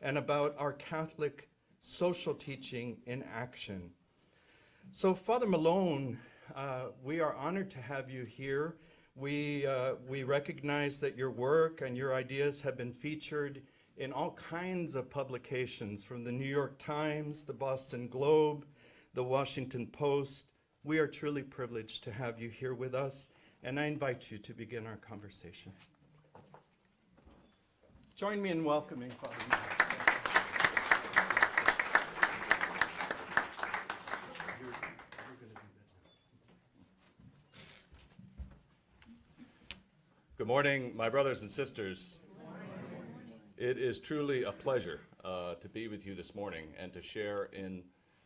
and about our Catholic social teaching in action. So, Father Malone, we are honored to have you here. We recognize that your work and your ideas have been featured in all kinds of publications, from the New York Times, the Boston Globe, the Washington Post. We are truly privileged to have you here with us, and I invite you to begin our conversation. Join me in welcoming Father Malone. Good morning, my brothers and sisters. It is truly a pleasure to be with you this morning and to share in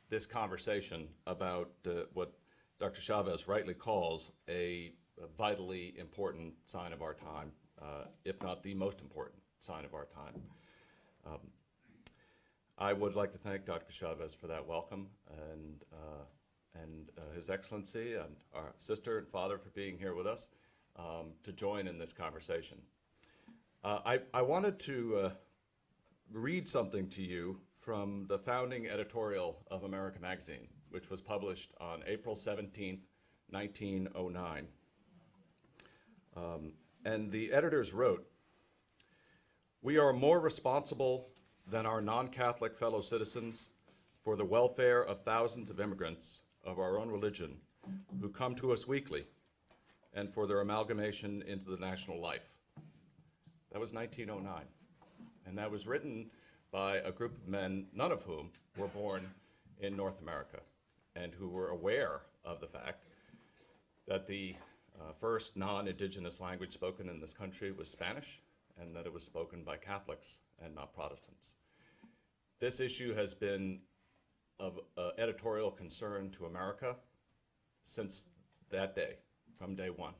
this conversation about what Dr. Chavez rightly calls a vitally important sign of our time, if not the most important sign of our time. I would like to thank Dr. Chavez for that welcome, and His Excellency and our sister and father for being here with us to join in this conversation. I wanted to read something to you from the founding editorial of America Magazine, which was published on April 17th, 1909. And the editors wrote, "We are more responsible than our non-Catholic fellow citizens for the welfare of thousands of immigrants of our own religion who come to us weekly and for their amalgamation into the national life." That was 1909. And that was written by a group of men, none of whom were born in North America, and who were aware of the fact that the first non-Indigenous language spoken in this country was Spanish, and that it was spoken by Catholics and not Protestants. This issue has been of editorial concern to America since that day, from day one.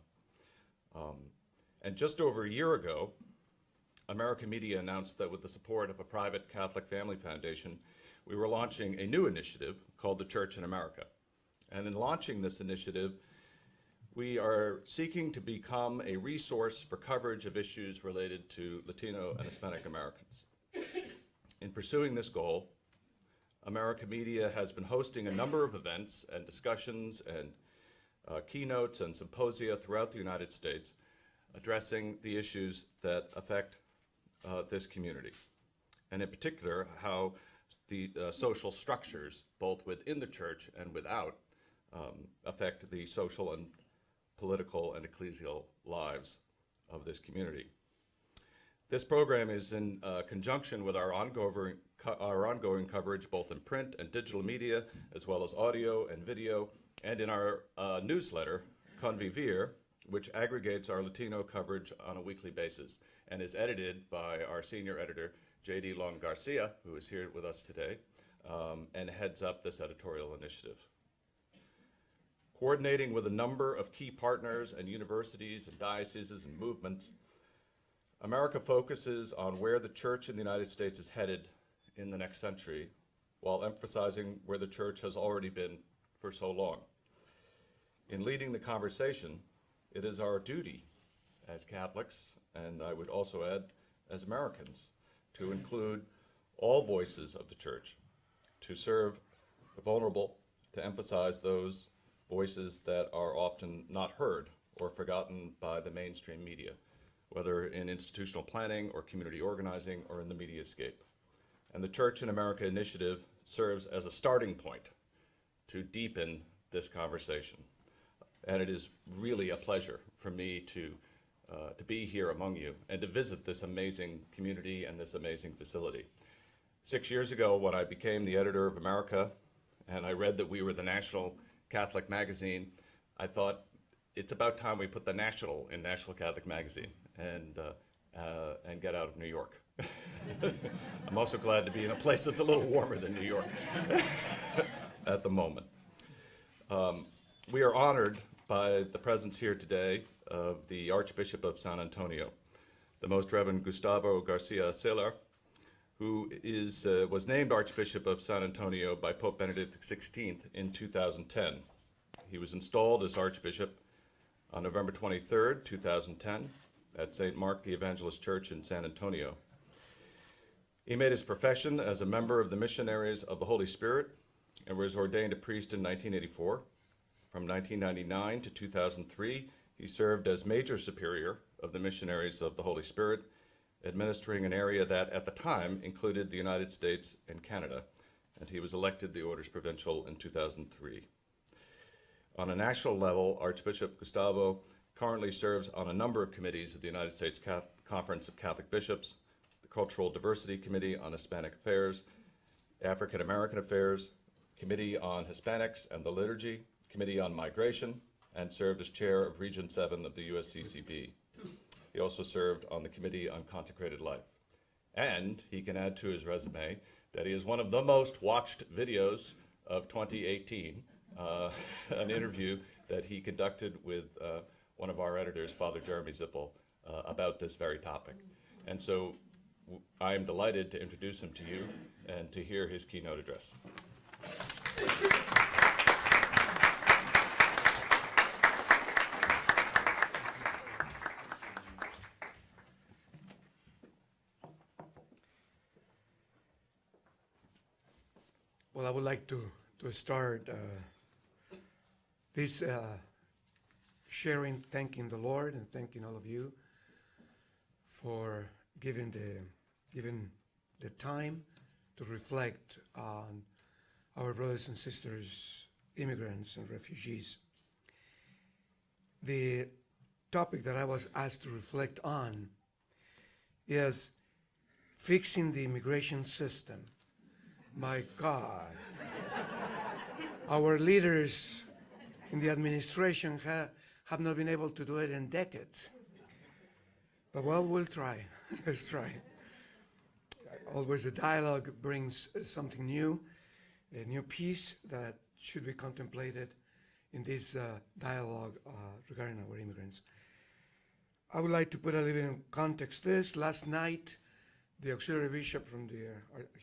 And just over a year ago, America Media announced that with the support of a private Catholic family foundation, we were launching a new initiative called the Church in America. And in launching this initiative, we are seeking to become a resource for coverage of issues related to Latino and Hispanic Americans. In pursuing this goal, America Media has been hosting a number of events and discussions and keynotes and symposia throughout the United States addressing the issues that affect this community, and in particular how the social structures, both within the church and without, affect the social and political and ecclesial lives of this community. This program is in conjunction with our ongoing coverage both in print and digital media, as well as audio and video, and in our newsletter, Convivir, which aggregates our Latino coverage on a weekly basis and is edited by our senior editor, J.D. Long Garcia, who is here with us today, and heads up this editorial initiative. Coordinating with a number of key partners and universities and dioceses and movements, America focuses on where the church in the United States is headed in the next century, while emphasizing where the church has already been for so long. In leading the conversation, it is our duty as Catholics, and I would also add as Americans, to include all voices of the church, to serve the vulnerable, to emphasize those voices that are often not heard or forgotten by the mainstream media, whether in institutional planning or community organizing or in the mediascape. And the Church in America initiative serves as a starting point to deepen this conversation. And it is really a pleasure for me to be here among you and to visit this amazing community and this amazing facility. 6 years ago, when I became the editor of America, and I read that we were the national Catholic magazine, I thought it's about time we put the national in National Catholic Magazine and get out of New York. I'm also glad to be in a place that's a little warmer than New York at the moment. We are honored by the presence here today of the Archbishop of San Antonio, the Most Reverend Gustavo Garcia-Siller, who was named Archbishop of San Antonio by Pope Benedict XVI in 2010. He was installed as Archbishop on November 23rd, 2010, at St. Mark the Evangelist Church in San Antonio. He made his profession as a member of the Missionaries of the Holy Spirit and was ordained a priest in 1984. From 1999 to 2003, he served as Major Superior of the Missionaries of the Holy Spirit, administering an area that at the time included the United States and Canada, and he was elected the Order's Provincial in 2003. On a national level, Archbishop Gustavo currently serves on a number of committees of the United States Conference of Catholic Bishops, the Cultural Diversity Committee on Hispanic Affairs, African American Affairs, Committee on Hispanics and the Liturgy, Committee on Migration, and served as chair of Region 7 of the USCCB. He also served on the Committee on Consecrated Life. And he can add to his resume that he is one of the most watched videos of 2018, an interview that he conducted with one of our editors, Father Jeremy Zippel, about this very topic. And so I am delighted to introduce him to you and to hear his keynote address. Well, I would like to start this sharing, thanking the Lord and thanking all of you for giving the time to reflect on our brothers and sisters, immigrants and refugees. The topic that I was asked to reflect on is fixing the immigration system. My God, our leaders in the administration have not been able to do it in decades. But well, we'll try. Let's try. Always a dialogue brings something new, a new piece that should be contemplated in this dialogue regarding our immigrants. I would like to put a little bit in context this. Last night, the auxiliary bishop from the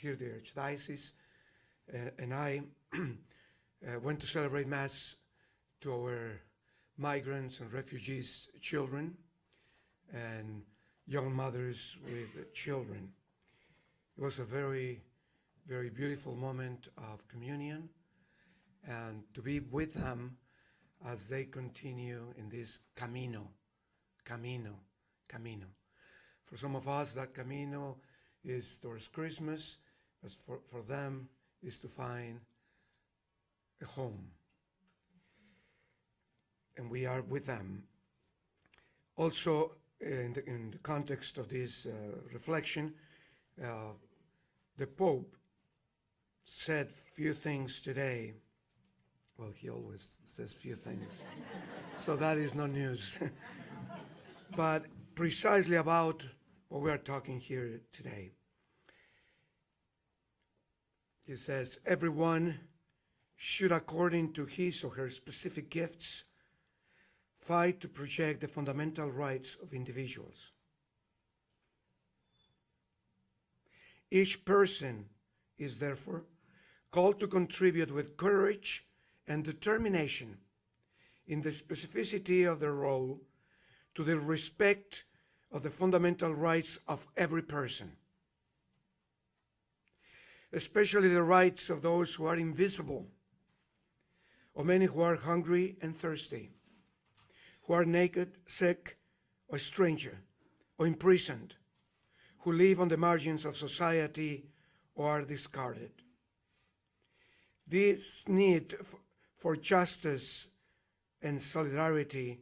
Archdiocese and I went to celebrate Mass to our migrants and refugees children and young mothers with children. It was a very, very beautiful moment of communion and to be with them as they continue in this camino. For some of us, that camino is towards Christmas, but for them is to find a home. And we are with them. Also, in the context of this reflection, the Pope said few things today. Well, he always says few things, so that is no news. But precisely about what we are talking here today. He says, everyone should, according to his or her specific gifts, fight to protect the fundamental rights of individuals. Each person is therefore called to contribute with courage and determination in the specificity of their role to the respect of the fundamental rights of every person, especially the rights of those who are invisible, of many who are hungry and thirsty, who are naked, sick, or stranger, or imprisoned, who live on the margins of society or are discarded. This need for justice and solidarity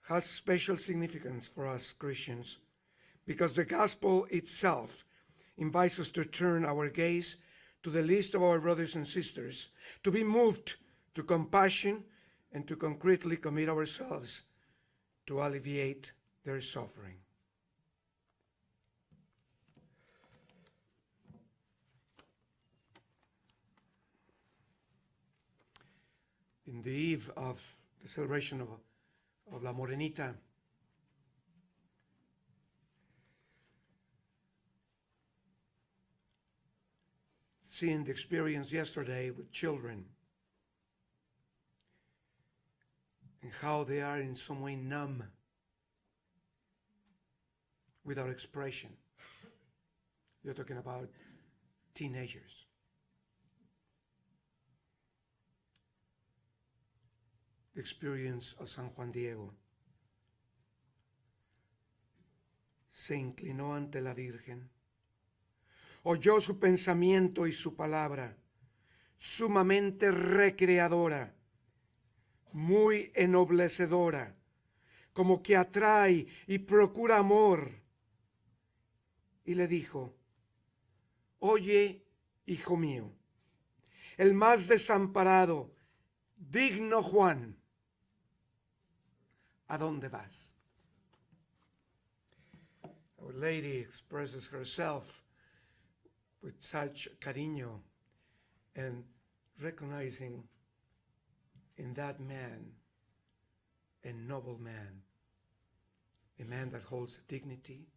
has special significance for us Christians because the gospel itself invites us to turn our gaze to the least of our brothers and sisters, to be moved to compassion and to concretely commit ourselves to alleviate their suffering. In the eve of the celebration of La Morenita, seeing the experience yesterday with children and how they are in some way numb, without expression, You're talking about teenagers. The experience of San Juan Diego. Se inclinó ante la Virgen, oyó su pensamiento y su palabra, sumamente recreadora, muy ennoblecedora, como que atrae y procura amor. Y le dijo: oye, hijo mío, el más desamparado, digno Juan, ¿a dónde vas? Our Lady expresses herself with such cariño and recognizing in that man a noble man, a man that holds the dignity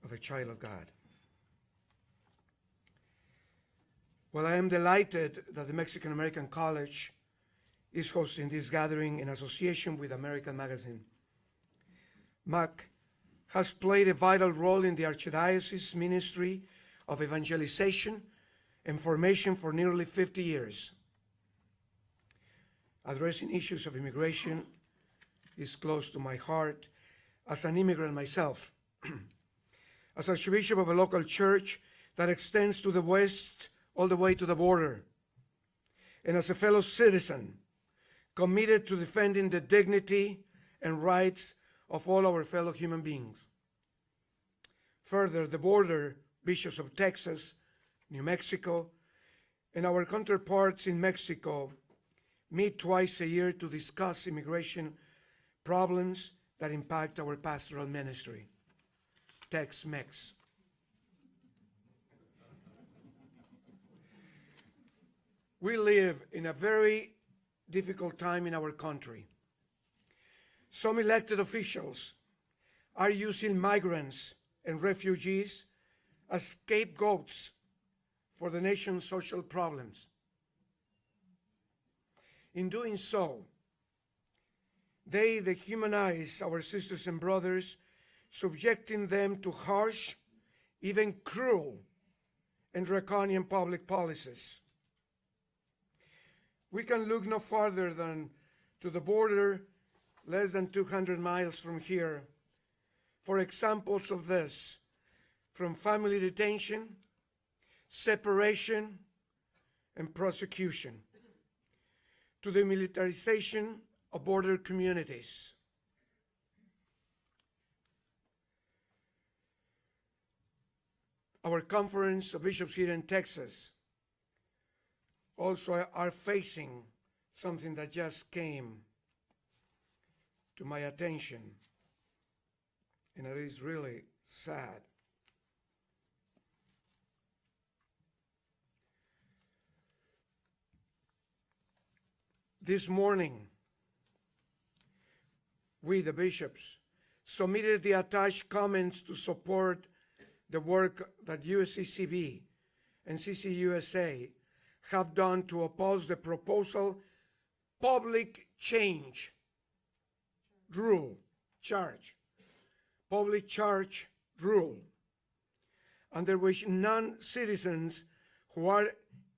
of a child of God. Well, I am delighted that the Mexican American College is hosting this gathering in association with American Magazine. MAC has played a vital role in the Archdiocese ministry of evangelization and formation for nearly 50 years. Addressing issues of immigration is close to my heart as an immigrant myself. As Archbishop of a local church that extends to the west all the way to the border, and as a fellow citizen committed to defending the dignity and rights of all our fellow human beings. Further, the border bishops of Texas, New Mexico, and our counterparts in Mexico meet twice a year to discuss immigration problems that impact our pastoral ministry. Tex-Mex. We live in a very difficult time in our country. Some elected officials are using migrants and refugees as scapegoats for the nation's social problems. In doing so, they dehumanize our sisters and brothers, subjecting them to harsh, even cruel, and draconian public policies. We can look no farther than to the border less than 200 miles from here for examples of this, from family detention, separation, and prosecution, to the militarization of border communities. Our conference of bishops here in Texas also are facing something that just came to my attention, and it is really sad. This morning, we, the bishops, submitted the attached comments to support the work that USCCB and CCUSA have done to oppose the proposal public charge rule, under which non-citizens who are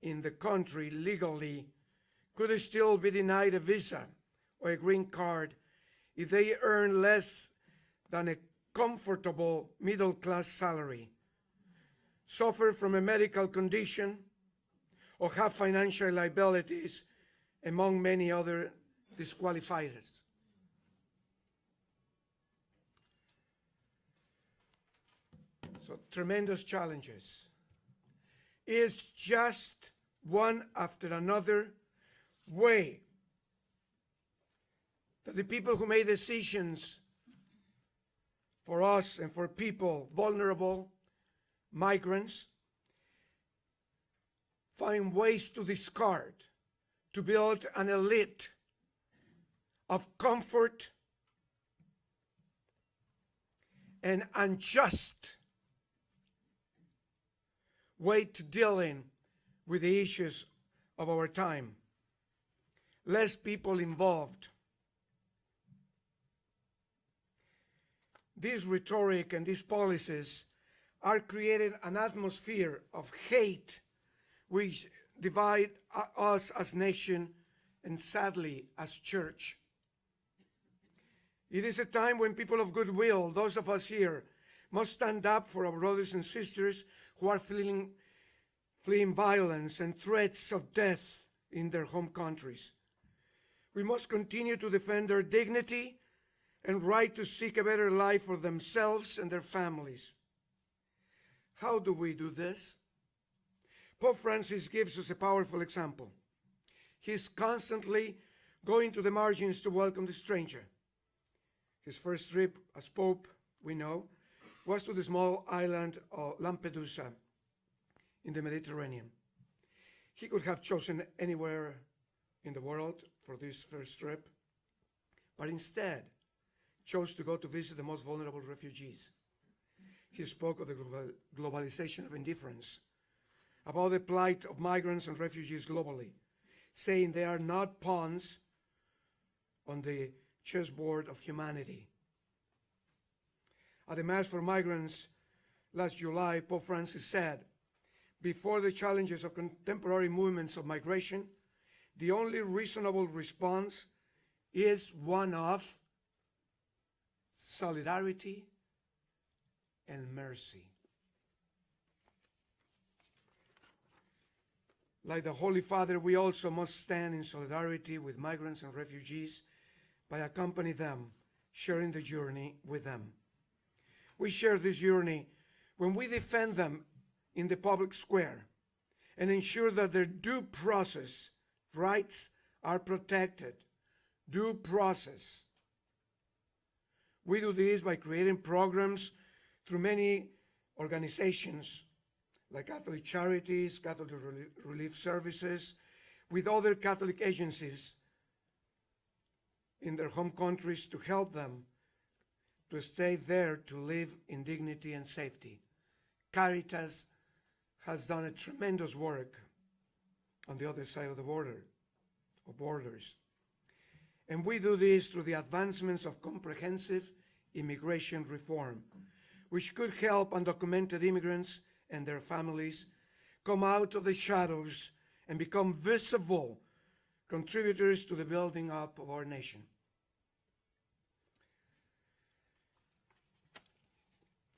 in the country legally could still be denied a visa or a green card if they earn less than a comfortable middle-class salary, suffer from a medical condition, or have financial liabilities, among many other disqualifiers. So tremendous challenges. Is just one after another way that the people who made decisions for us and for people vulnerable, migrants, find ways to discard, to build an elite of comfort and unjust way to dealing with the issues of our time. Less people involved. This rhetoric and these policies are creating an atmosphere of hate which divide us as nation and sadly as church. It is a time when people of goodwill, those of us here, must stand up for our brothers and sisters who are fleeing violence and threats of death in their home countries. We must continue to defend their dignity and right to seek a better life for themselves and their families. How do we do this? Pope Francis gives us a powerful example. He's constantly going to the margins to welcome the stranger. His first trip as Pope, we know, was to the small island of Lampedusa in the Mediterranean. He could have chosen anywhere in the world for this first trip, but instead chose to go to visit the most vulnerable refugees. He spoke of the globalization of indifference, about the plight of migrants and refugees globally, saying they are not pawns on the chessboard of humanity. At the Mass for Migrants last July, Pope Francis said, before the challenges of contemporary movements of migration, the only reasonable response is one of solidarity and mercy. Like the Holy Father, we also must stand in solidarity with migrants and refugees by accompanying them, sharing the journey with them. We share this journey when we defend them in the public square and ensure that their due process rights are protected. Due process. We do this by creating programs through many organizations like Catholic Charities, Catholic Relief Services, with other Catholic agencies in their home countries to help them to stay there to live in dignity and safety. Caritas has done a tremendous work on the other side of the border, or borders. And we do this through the advancements of comprehensive immigration reform, which could help undocumented immigrants and their families come out of the shadows and become visible contributors to the building up of our nation.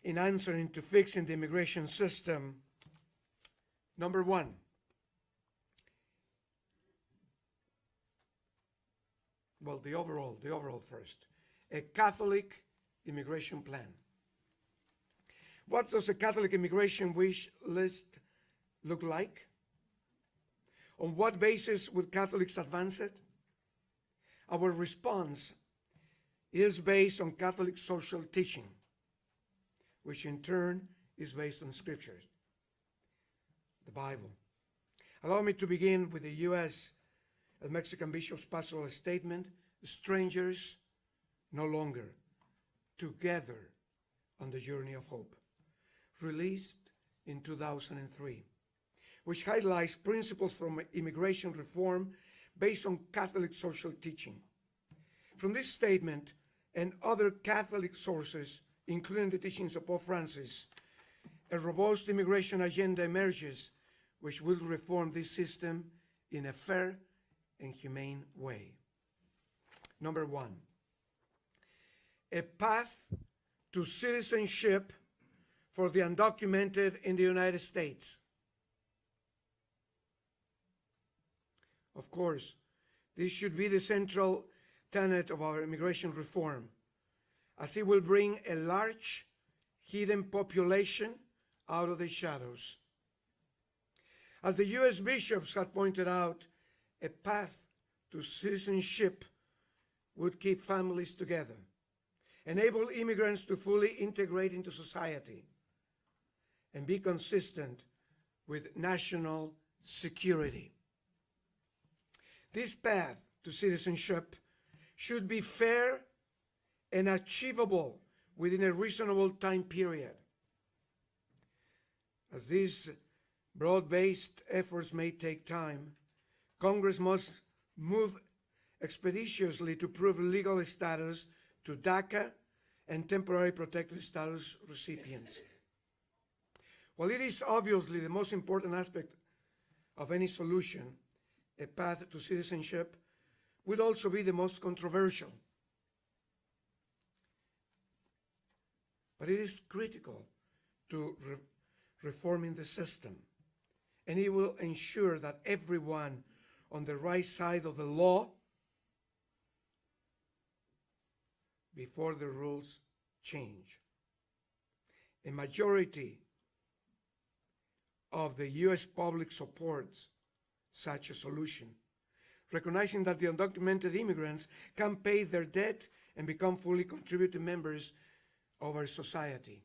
In answering to fixing the immigration system, number one, well, the overall first, a Catholic immigration plan. What does a Catholic immigration wish list look like? On what basis would Catholics advance it? Our response is based on Catholic social teaching, which in turn is based on scriptures, the Bible. Allow me to begin with the U.S. and Mexican Bishop's pastoral statement, strangers no longer, together on the journey of hope, released in 2003, which highlights principles from immigration reform based on Catholic social teaching. From this statement and other Catholic sources, including the teachings of Pope Francis, a robust immigration agenda emerges which will reform this system in a fair and humane way. Number one, a path to citizenship for the undocumented in the United States. Of course, this should be the central tenet of our immigration reform, as it will bring a large hidden population out of the shadows. As the U.S. bishops had pointed out, a path to citizenship would keep families together, enable immigrants to fully integrate into society, and be consistent with national security. This path to citizenship should be fair and achievable within a reasonable time period. As these broad-based efforts may take time, Congress must move expeditiously to prove legal status to DACA and temporary protected status recipients. While it is obviously the most important aspect of any solution, a path to citizenship would also be the most controversial. But it is critical to reforming the system, and it will ensure that everyone on the right side of the law before the rules change. A majority of the U.S. public supports such a solution, recognizing that the undocumented immigrants can pay their debt and become fully contributing members of our society.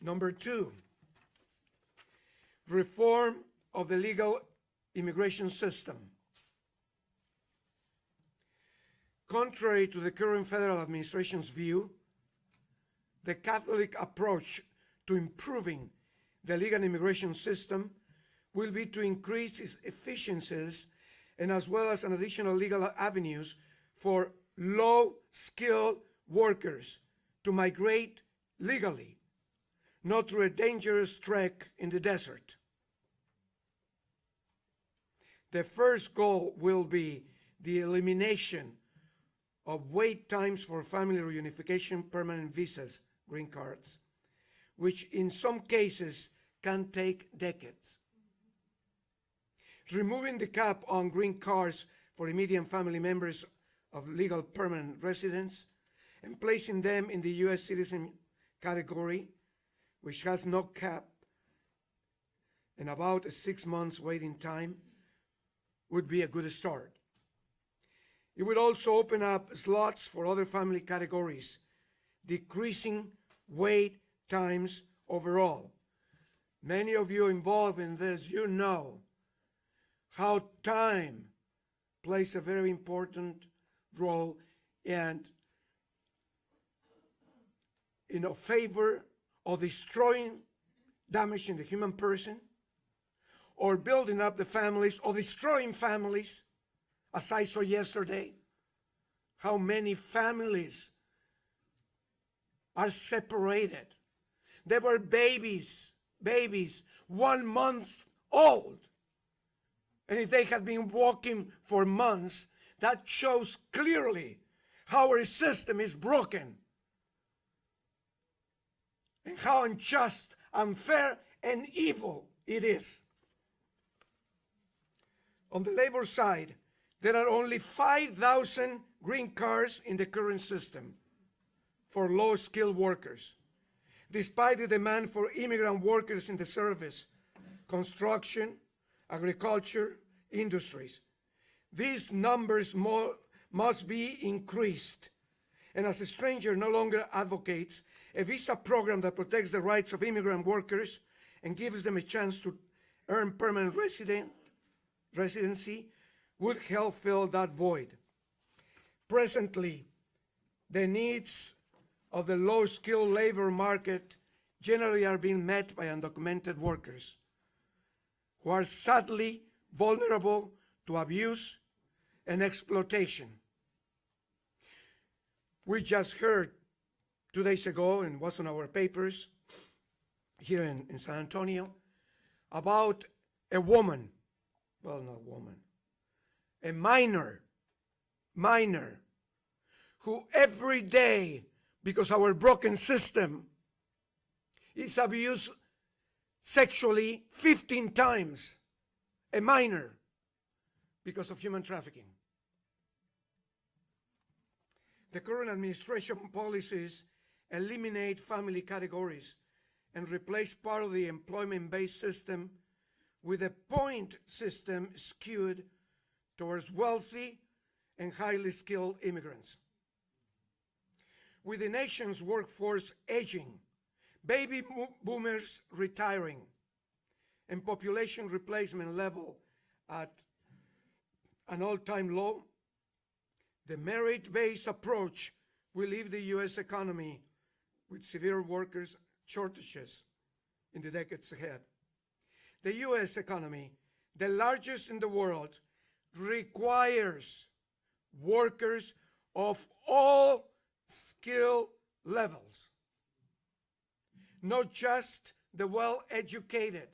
Number two, reform of the legal immigration system. Contrary to the current federal administration's view, the Catholic approach to improving the legal immigration system will be to increase its efficiencies and as well as an additional legal avenues for low-skilled workers to migrate legally, not through a dangerous trek in the desert. The first goal will be the elimination of wait times for family reunification permanent visas, green cards, which in some cases can take decades. Removing the cap on green cards for immediate family members of legal permanent residents and placing them in the U.S. citizen category, which has no cap and about a 6 months waiting time, would be a good start. It would also open up slots for other family categories, decreasing wait times overall. Many of you involved in this, you know how time plays a very important role and in favor of destroying, damaging the human person, or building up the families, or destroying families, as I saw yesterday, how many families are separated. They were babies, 1 month old. And if they had been walking for months, that shows clearly how our system is broken and how unjust, unfair, and evil it is. On the labor side, there are only 5,000 green cards in the current system for low-skilled workers, despite the demand for immigrant workers in the service, construction, agriculture, industries. These numbers must be increased. And as a stranger no longer advocates a visa program that protects the rights of immigrant workers and gives them a chance to earn permanent residency, would help fill that void. Presently, the needs of the low-skilled labor market generally are being met by undocumented workers who are sadly vulnerable to abuse and exploitation. We just heard 2 days ago, and was on our papers here in San Antonio, about a woman, well, not woman, a minor, who every day, because our broken system, is abused sexually 15 times, a minor, because of human trafficking. The current administration policies eliminate family categories and replace part of the employment-based system with a point system skewed towards wealthy and highly skilled immigrants. With the nation's workforce aging, baby boomers retiring, and population replacement level at an all-time low, the merit-based approach will leave the U.S. economy with severe workers shortages in the decades ahead. The U.S. economy, the largest in the world, requires workers of all skill levels. not just the well-educated.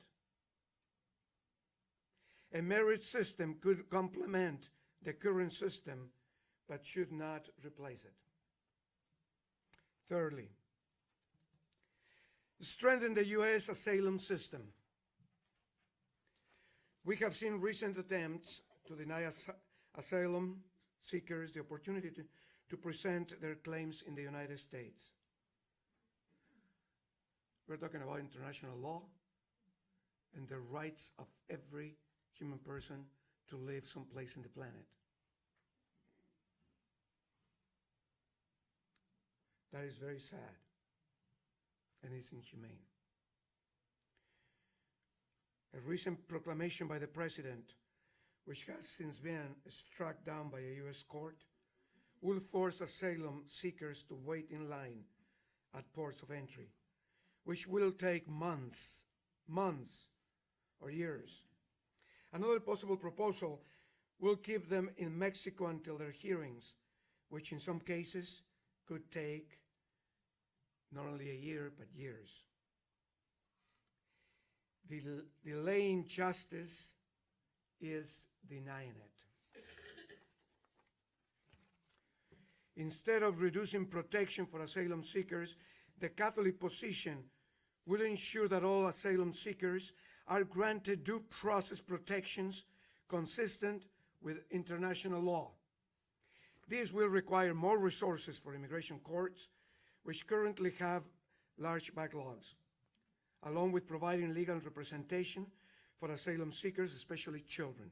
A merit system could complement the current system, but should not replace it. Thirdly, strengthen the U.S. asylum system. We have seen recent attempts to deny asylum seekers the opportunity to present their claims in the United States. We're talking about international law and the rights of every human person to live someplace in the planet. That is very sad and is inhumane. A recent proclamation by the President, which has since been struck down by a U.S. court, will force asylum seekers to wait in line at ports of entry, which will take months or years. Another possible proposal will keep them in Mexico until their hearings, which in some cases could take not only a year, but years. Delaying justice is denying it. Instead of reducing protection for asylum seekers, the Catholic position will ensure that all asylum seekers are granted due process protections consistent with international law. This will require more resources for immigration courts, which currently have large backlogs, along with providing legal representation for asylum seekers, especially children.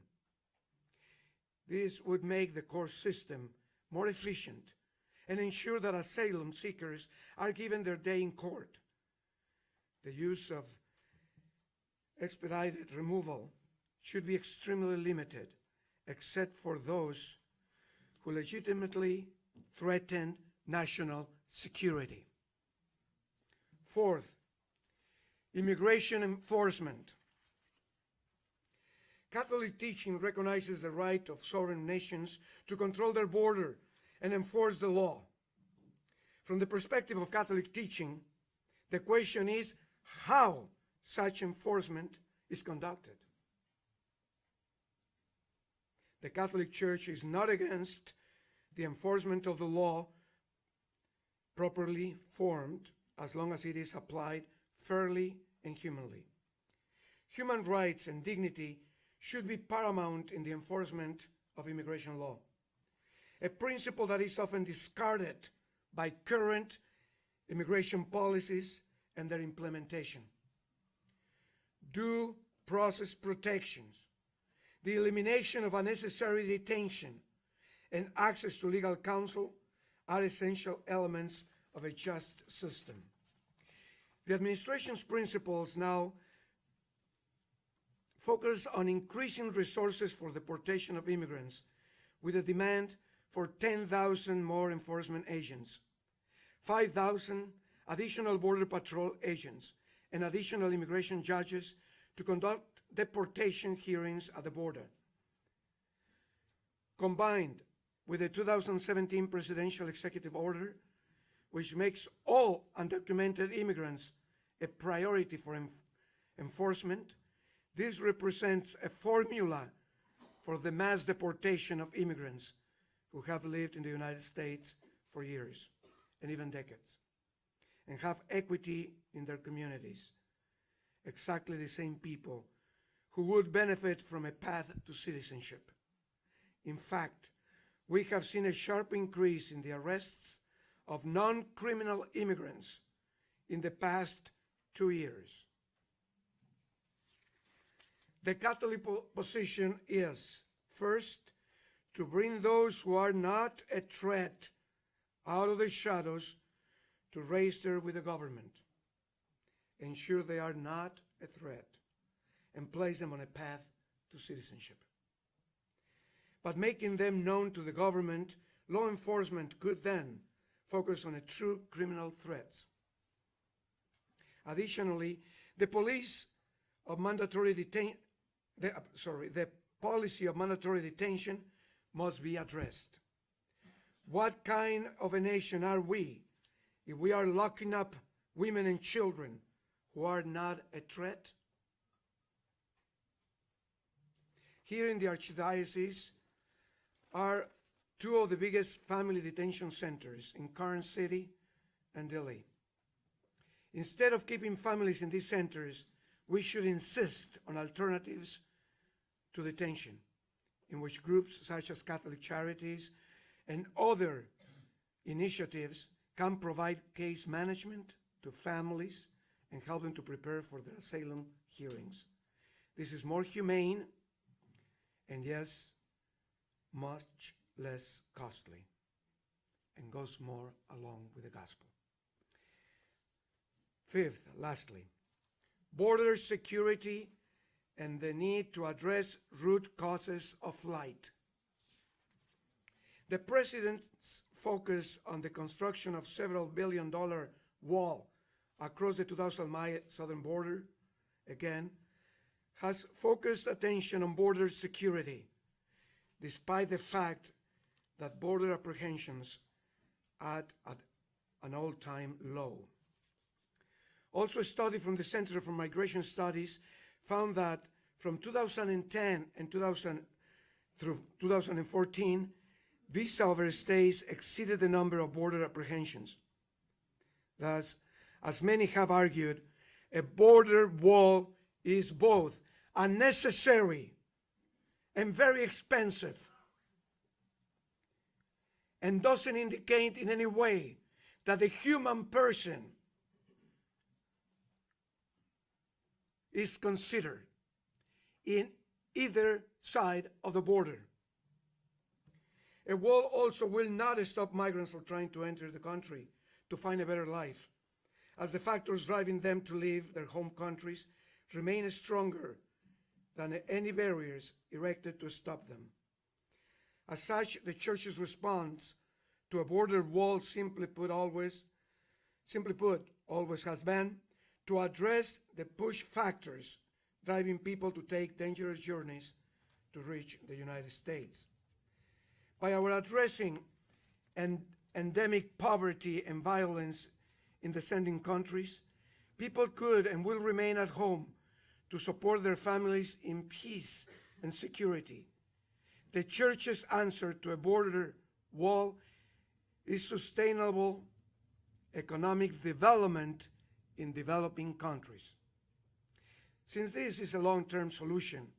This would make the court system more efficient and ensure that asylum seekers are given their day in court. The use of expedited removal should be extremely limited, except for those who legitimately threaten national security. Fourth, immigration enforcement. Catholic teaching recognizes the right of sovereign nations to control their border and enforce the law. From the perspective of Catholic teaching, the question is how such enforcement is conducted. The Catholic Church is not against the enforcement of the law properly formed, as long as it is applied fairly and humanly. Human rights and dignity should be paramount in the enforcement of immigration law, a principle that is often discarded by current immigration policies and their implementation. Due process protections, the elimination of unnecessary detention, and access to legal counsel are essential elements of a just system. The administration's principles now focus on increasing resources for the deportation of immigrants, with a demand for 10,000 more enforcement agents, 5,000 additional Border Patrol agents, and additional immigration judges to conduct deportation hearings at the border. Combined with the 2017 Presidential Executive Order, which makes all undocumented immigrants a priority for enforcement, this represents a formula for the mass deportation of immigrants who have lived in the United States for years and even decades, and have equity in their communities. Exactly the same people who would benefit from a path to citizenship. In fact, we have seen a sharp increase in the arrests of non-criminal immigrants in the past 2 years. The Catholic position is, first, to bring those who are not a threat out of the shadows to register with the government, ensure they are not a threat, and place them on a path to citizenship. But making them known to the government, law enforcement could then focus on true criminal threats. Additionally, the policy of mandatory detention must be addressed. What kind of a nation are we if we are locking up women and children who are not a threat? Here in the Archdiocese are two of the biggest family detention centers in Cairns City and Delhi. Instead of keeping families in these centers, we should insist on alternatives to detention, in which groups such as Catholic Charities and other initiatives can provide case management to families and help them to prepare for their asylum hearings. This is more humane and, yes, much less costly, and goes more along with the gospel. Fifth, lastly, border security and the need to address root causes of flight. The President's focus on the construction of several billion-dollar wall across the 2,000-mile southern border, again, has focused attention on border security, despite the fact that border apprehensions are at an all-time low. Also, a study from the Center for Migration Studies found that from 2010 and 2014, visa overstays exceeded the number of border apprehensions. Thus, as many have argued, a border wall is both unnecessary and very expensive, and doesn't indicate in any way that the human person is considered in either side of the border. A wall also will not stop migrants from trying to enter the country to find a better life, as the factors driving them to leave their home countries remain stronger than any barriers erected to stop them. As such, the Church's response to a border wall, simply put, always has been to address the push factors driving people to take dangerous journeys to reach the United States. By our addressing endemic poverty and violence in the sending countries, people could and will remain at home to support their families in peace and security. The Church's answer to a border wall is sustainable economic development in developing countries. Since this is a long-term solution,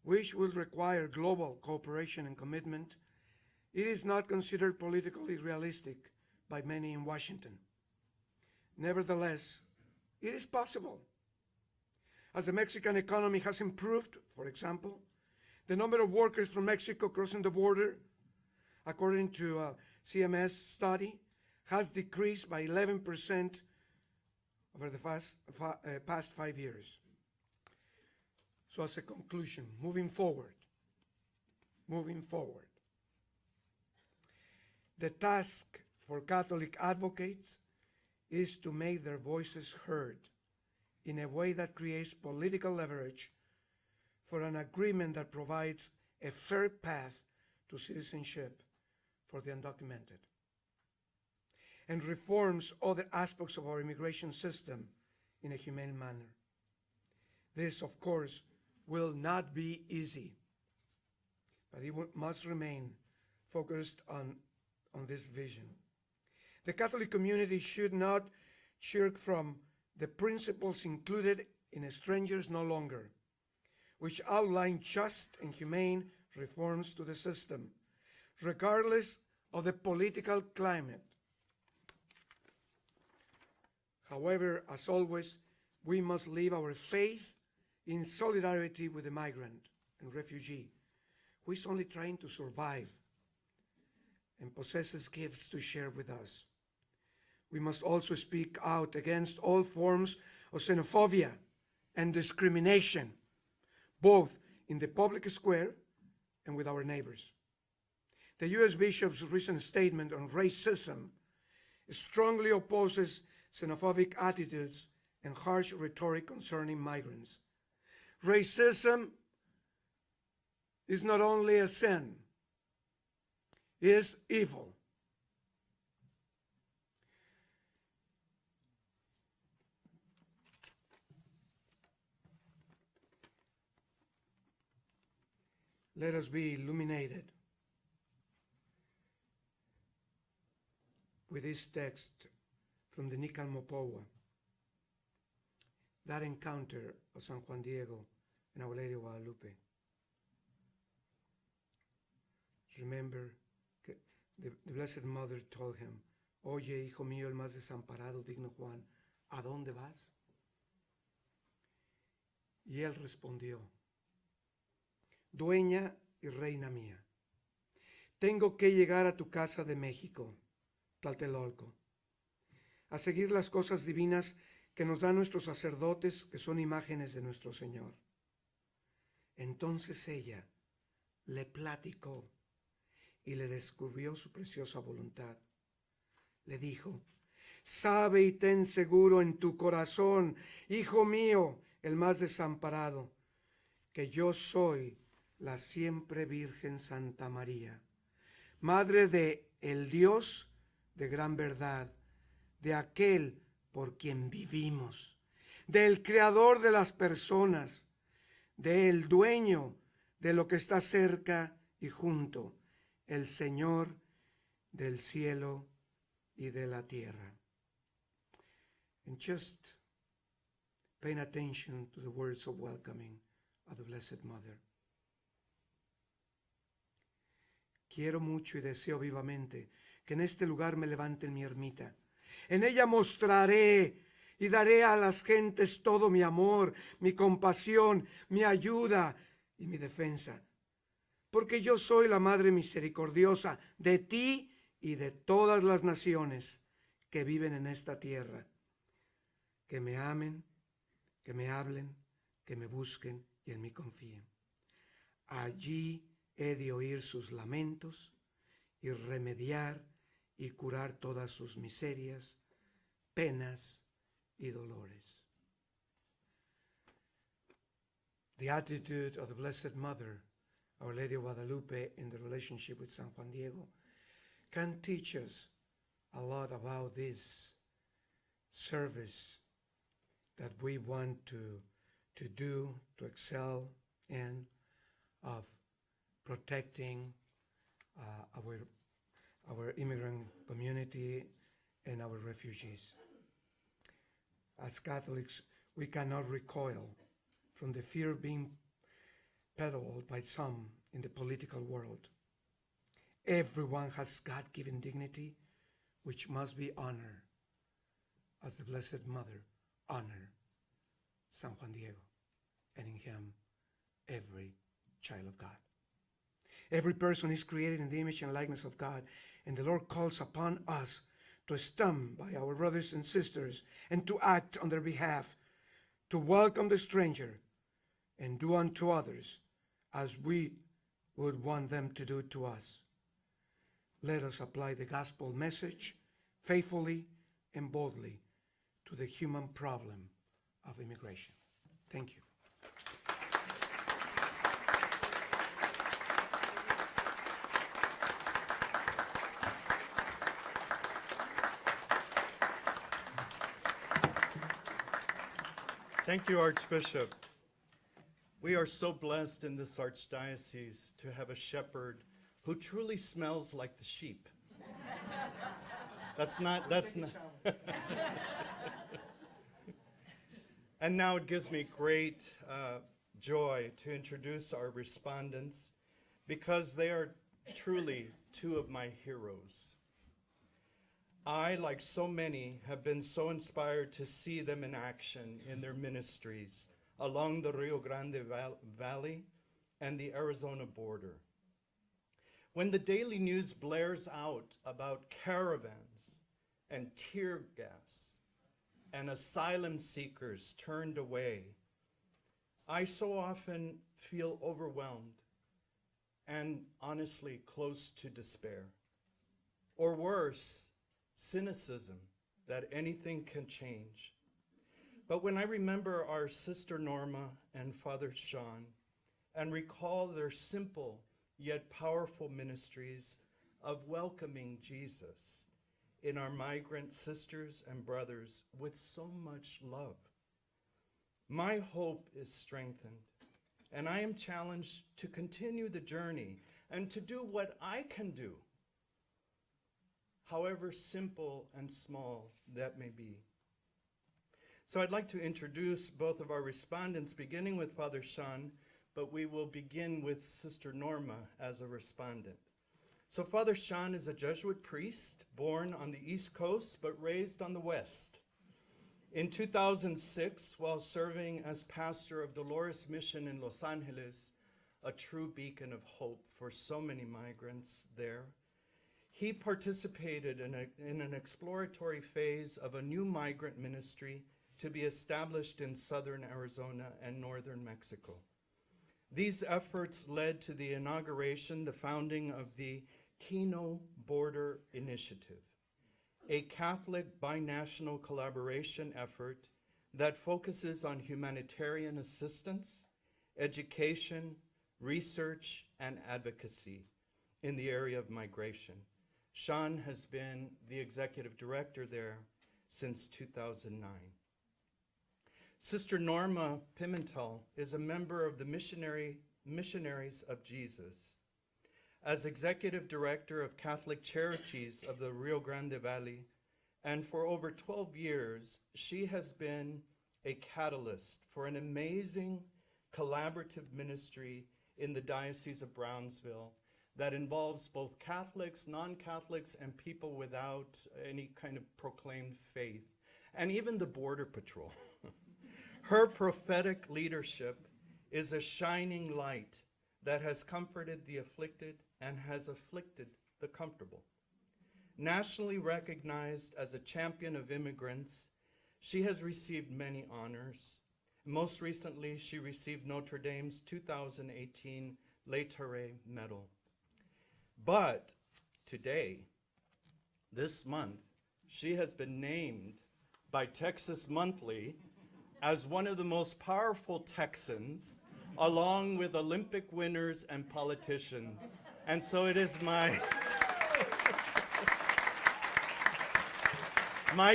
which will require global cooperation and commitment, it is not considered politically realistic by many in Washington. Nevertheless, it is possible. As the Mexican economy has improved, for example, the number of workers from Mexico crossing the border, according to a CMS study, has decreased by 11% over the past 5 years. So as a conclusion, moving forward, the task for Catholic advocates is to make their voices heard in a way that creates political leverage for an agreement that provides a fair path to citizenship for the undocumented and reforms other aspects of our immigration system in a humane manner. This, of course, will not be easy, but it must remain focused on this vision. The Catholic community should not shirk from the principles included in Strangers No Longer, which outline just and humane reforms to the system, regardless of the political climate. However, as always, we must live our faith in solidarity with the migrant and refugee, who is only trying to survive and possesses gifts to share with us. We must also speak out against all forms of xenophobia and discrimination, both in the public square and with our neighbors. The U.S. Bishop's recent statement on racism strongly opposes xenophobic attitudes and harsh rhetoric concerning migrants. Racism is not only a sin, it is evil. Let us be illuminated with this text from the Nican Mopoa, that encounter of San Juan Diego and Our Lady of Guadalupe. Remember, the Blessed Mother told him, Oye, hijo mío, el más desamparado, digno Juan, ¿a dónde vas? Y él respondió, Dueña y reina mía, tengo que llegar a tu casa de México, Tlatelolco, a seguir las cosas divinas que nos dan nuestros sacerdotes, que son imágenes de nuestro Señor. Entonces ella le platicó y le descubrió su preciosa voluntad. Le dijo, sabe y ten seguro en tu corazón, hijo mío, el más desamparado, que yo soy la siempre Virgen Santa María, Madre de el Dios de gran verdad, de aquel por quien vivimos, del Creador de las personas, del Dueño de lo que está cerca y junto, el Señor del cielo y de la tierra. And just paying attention to the words of welcoming of the Blessed Mother. Quiero mucho y deseo vivamente que en este lugar me levanten mi ermita. En ella mostraré y daré a las gentes todo mi amor, mi compasión, mi ayuda y mi defensa. Porque yo soy la Madre misericordiosa de ti y de todas las naciones que viven en esta tierra. Que me amen, que me hablen, que me busquen y en mí confíen. Allí he de oír sus lamentos y remediar y curar todas sus miserias, penas y dolores. The attitude of the Blessed Mother, Our Lady of Guadalupe, in the relationship with San Juan Diego, can teach us a lot about this service that we want to do, to excel in, of protecting our immigrant community and our refugees. As Catholics, we cannot recoil from the fear being peddled by some in the political world. Everyone has God-given dignity, which must be honored, as the Blessed Mother honored San Juan Diego, and in him, every child of God. Every person is created in the image and likeness of God, and the Lord calls upon us to stand by our brothers and sisters and to act on their behalf, to welcome the stranger and do unto others as we would want them to do to us. Let us apply the gospel message faithfully and boldly to the human problem of immigration. Thank you. Thank you, Archbishop. We are so blessed in this archdiocese to have a shepherd who truly smells like the sheep. That's not. And now it gives me great joy to introduce our respondents, because they are truly two of my heroes. I, like so many, have been so inspired to see them in action in their ministries along the Rio Grande Valley and the Arizona border. When the daily news blares out about caravans and tear gas and asylum seekers turned away, I so often feel overwhelmed and honestly close to despair. Or worse, cynicism that anything can change. But when I remember our sister Norma and Father Sean and recall their simple yet powerful ministries of welcoming Jesus in our migrant sisters and brothers with so much love, my hope is strengthened. and I am challenged to continue the journey and to do what I can do, however simple and small that may be. So I'd like to introduce both of our respondents, beginning with Father Sean, but we will begin with Sister Norma as a respondent. So Father Sean is a Jesuit priest, born on the East Coast, but raised on the West. In 2006, while serving as pastor of Dolores Mission in Los Angeles, a true beacon of hope for so many migrants there, he participated in an exploratory phase of a new migrant ministry to be established in southern Arizona and northern Mexico. These efforts led to the inauguration, the founding of the Kino Border Initiative, a Catholic binational collaboration effort that focuses on humanitarian assistance, education, research, and advocacy in the area of migration. Sean has been the executive director there since 2009. Sister Norma Pimentel is a member of the Missionaries of Jesus. As executive director of Catholic Charities of the Rio Grande Valley, and for over 12 years, she has been a catalyst for an amazing collaborative ministry in the Diocese of Brownsville that involves both Catholics, non-Catholics, and people without any kind of proclaimed faith, and even the Border Patrol. Her prophetic leadership is a shining light that has comforted the afflicted and has afflicted the comfortable. Nationally recognized as a champion of immigrants, she has received many honors. Most recently, she received Notre Dame's 2018 Laetare Medal. But today, this month, she has been named by Texas Monthly as one of the most powerful Texans, along with Olympic winners and politicians. And so it is my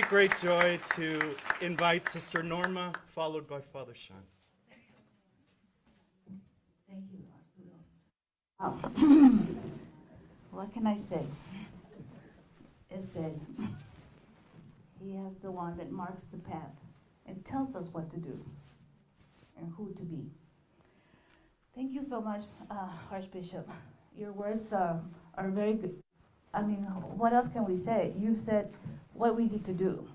great joy to invite Sister Norma, followed by Father Sean. Thank you, what can I say? It said, he is the one that marks the path and tells us what to do and who to be. Thank you so much, Archbishop. Your words are very good. I mean, what else can we say? You said what we need to do.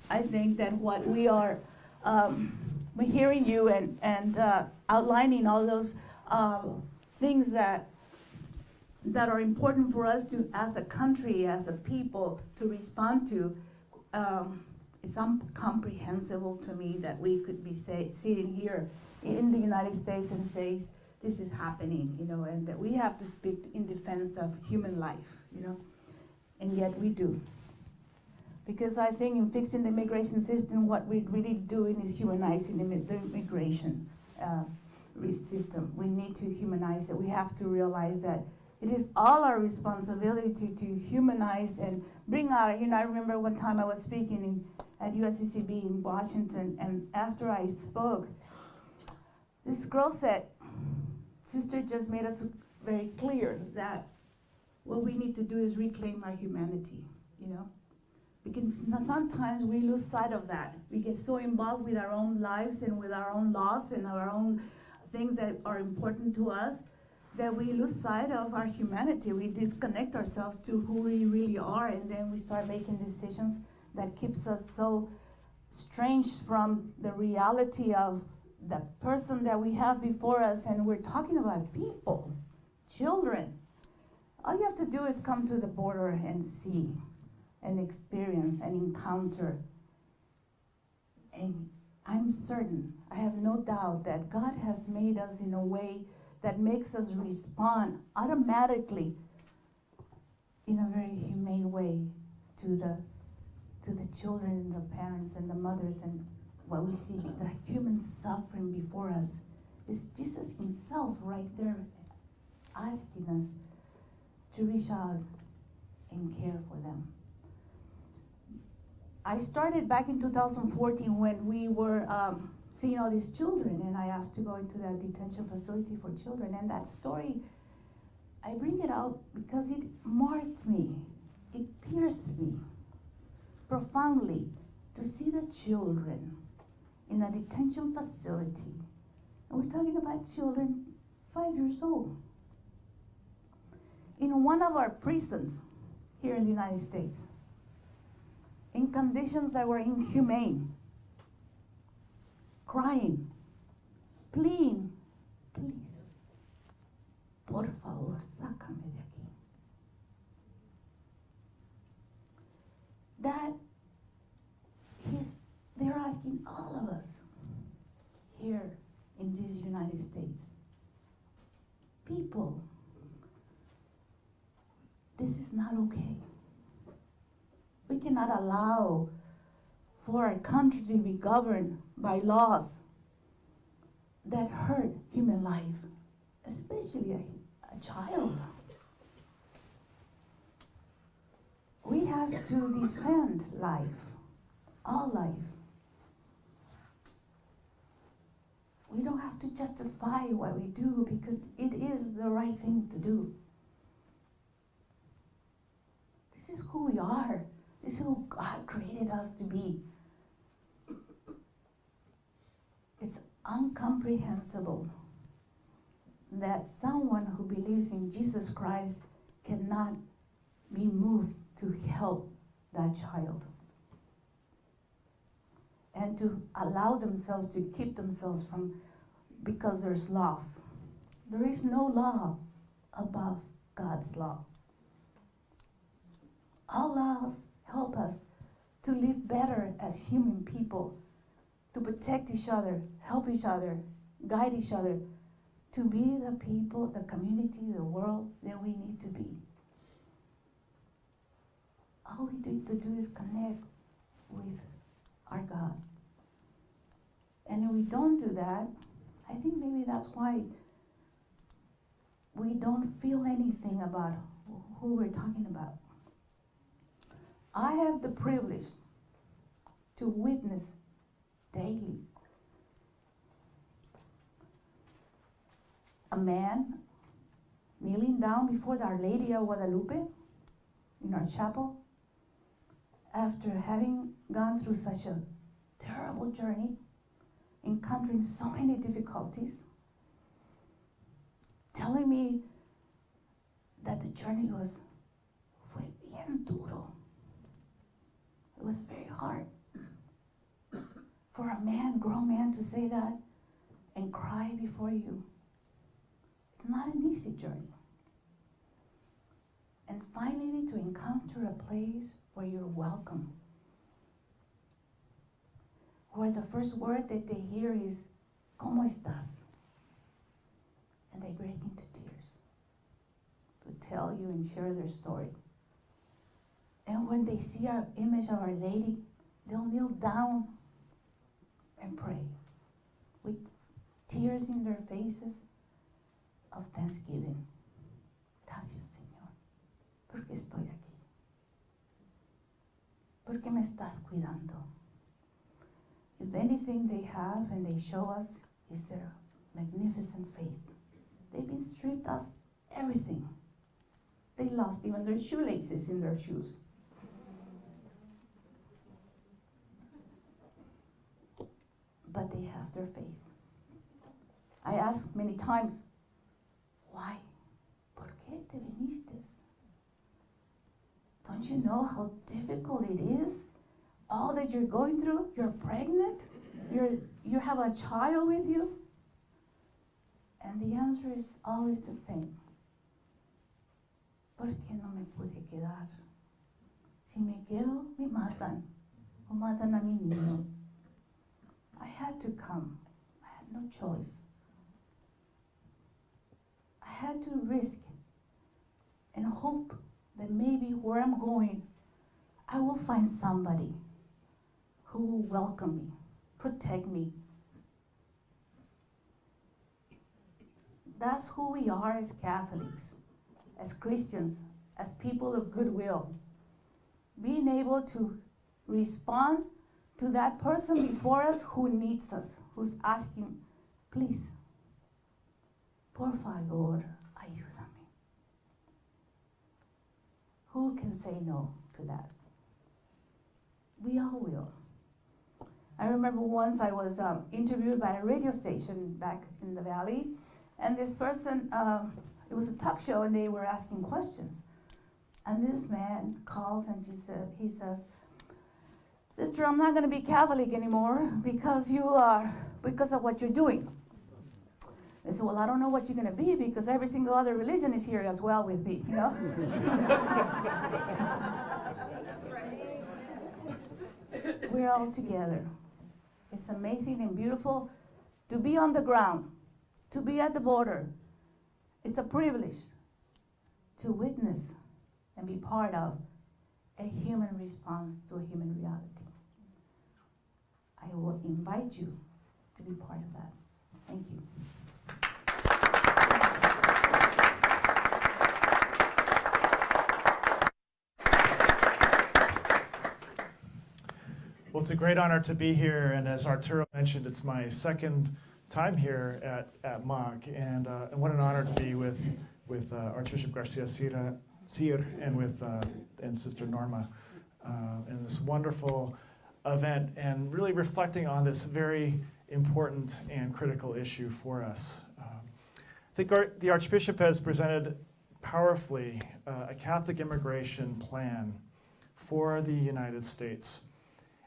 I think that what we are, we're hearing you and outlining all those things that are important for us to, as a country, as a people, to respond to. It's incomprehensible to me that we could be sitting here in the United States and say, this is happening, and that we have to speak in defense of human life, and yet we do. Because I think in fixing the immigration system, what we're really doing is humanizing the immigration system. We need to humanize it. We have to realize that it is all our responsibility to humanize and bring out, I remember one time I was speaking at USCCB in Washington, and after I spoke, this girl said, Sister just made it very clear that what we need to do is reclaim our humanity, Because sometimes we lose sight of that. We get so involved with our own lives and with our own laws and our own things that are important to us that we lose sight of our humanity. We disconnect ourselves to who we really are, and then we start making decisions that keeps us so estranged from the reality of the person that we have before us. And we're talking about people, children. All you have to do is come to the border and see and experience and encounter. And I'm certain, I have no doubt that God has made us in a way that makes us respond automatically in a very humane way to the children and the parents and the mothers, and what we see, the human suffering before us is Jesus himself right there asking us to reach out and care for them. I started back in 2014 when we were seeing all these children, and I asked to go into that detention facility for children. And that story, I bring it out because it marked me, it pierced me profoundly to see the children in a detention facility. And we're talking about children 5 years old. In one of our prisons here in the United States, in conditions that were inhumane, crying, pleading, please, por favor, sácame de aquí. That they're asking all of us here in these United States, people, this is not okay. We cannot allow for our country to be governed by laws that hurt human life, especially a child. We have to defend life, all life. We don't have to justify what we do because it is the right thing to do. This is who we are. This is who God created us to be. It's incomprehensible that someone who believes in Jesus Christ cannot be moved to help that child and to allow themselves to keep themselves from, because there's laws. There is no law above God's law. All laws help us to live better as human people, to protect each other, help each other, guide each other, to be the people, the community, the world that we need to be. All we need to do is connect with our God. And if we don't do that, I think maybe that's why we don't feel anything about who we're talking about. I have the privilege to witness daily a man kneeling down before Our Lady of Guadalupe in our chapel after having gone through such a terrible journey, encountering so many difficulties, telling me that the journey fue bien duro. It was very hard for a man, grown man, to say that and cry before you. It's not an easy journey. And finally, to encounter a place where you're welcome, where the first word that they hear is, ¿Cómo estás? And they break into tears to tell you and share their story. And when they see our image of Our Lady, they'll kneel down and pray with tears in their faces of thanksgiving. Gracias, Señor, porque estoy aquí. Porque me estás cuidando. If anything they have and they show us is their magnificent faith. They've been stripped of everything. They lost even their shoelaces in their shoes. But they have their faith. I ask many times, why? ¿Por qué te viniste? Don't you know how difficult it is? All that you're going through, you're pregnant, you have a child with you. And the answer is always the same. ¿Por qué no me pude quedar? Si me quedo, me matan. O matan a mi niño. I had to come. I had no choice. I had to risk and hope that maybe where I'm going, I will find somebody who will welcome me, protect me. That's who we are as Catholics, as Christians, as people of goodwill. Being able to respond to that person before us who needs us, who's asking, please, por favor, ayúdame. Who can say no to that? We all will. I remember once I was interviewed by a radio station back in the Valley, and this person, it was a talk show, and they were asking questions. And this man calls and he says, "Sister, I'm not going to be Catholic anymore because of what you're doing." They said, "Well, I don't know what you're going to be because every single other religion is here as well with me, you know?" We're all together. It's amazing and beautiful to be on the ground, to be at the border. It's a privilege to witness and be part of a human response to a human reality. I will invite you to be part of that. Thank you. Well, it's a great honor to be here, and as Arturo mentioned, it's my second time here at MOC, and what an honor to be with Archbishop Garcia-Siller and with and Sister Norma in this wonderful event, and really reflecting on this very important and critical issue for us. I think the Archbishop has presented powerfully a Catholic immigration plan for the United States.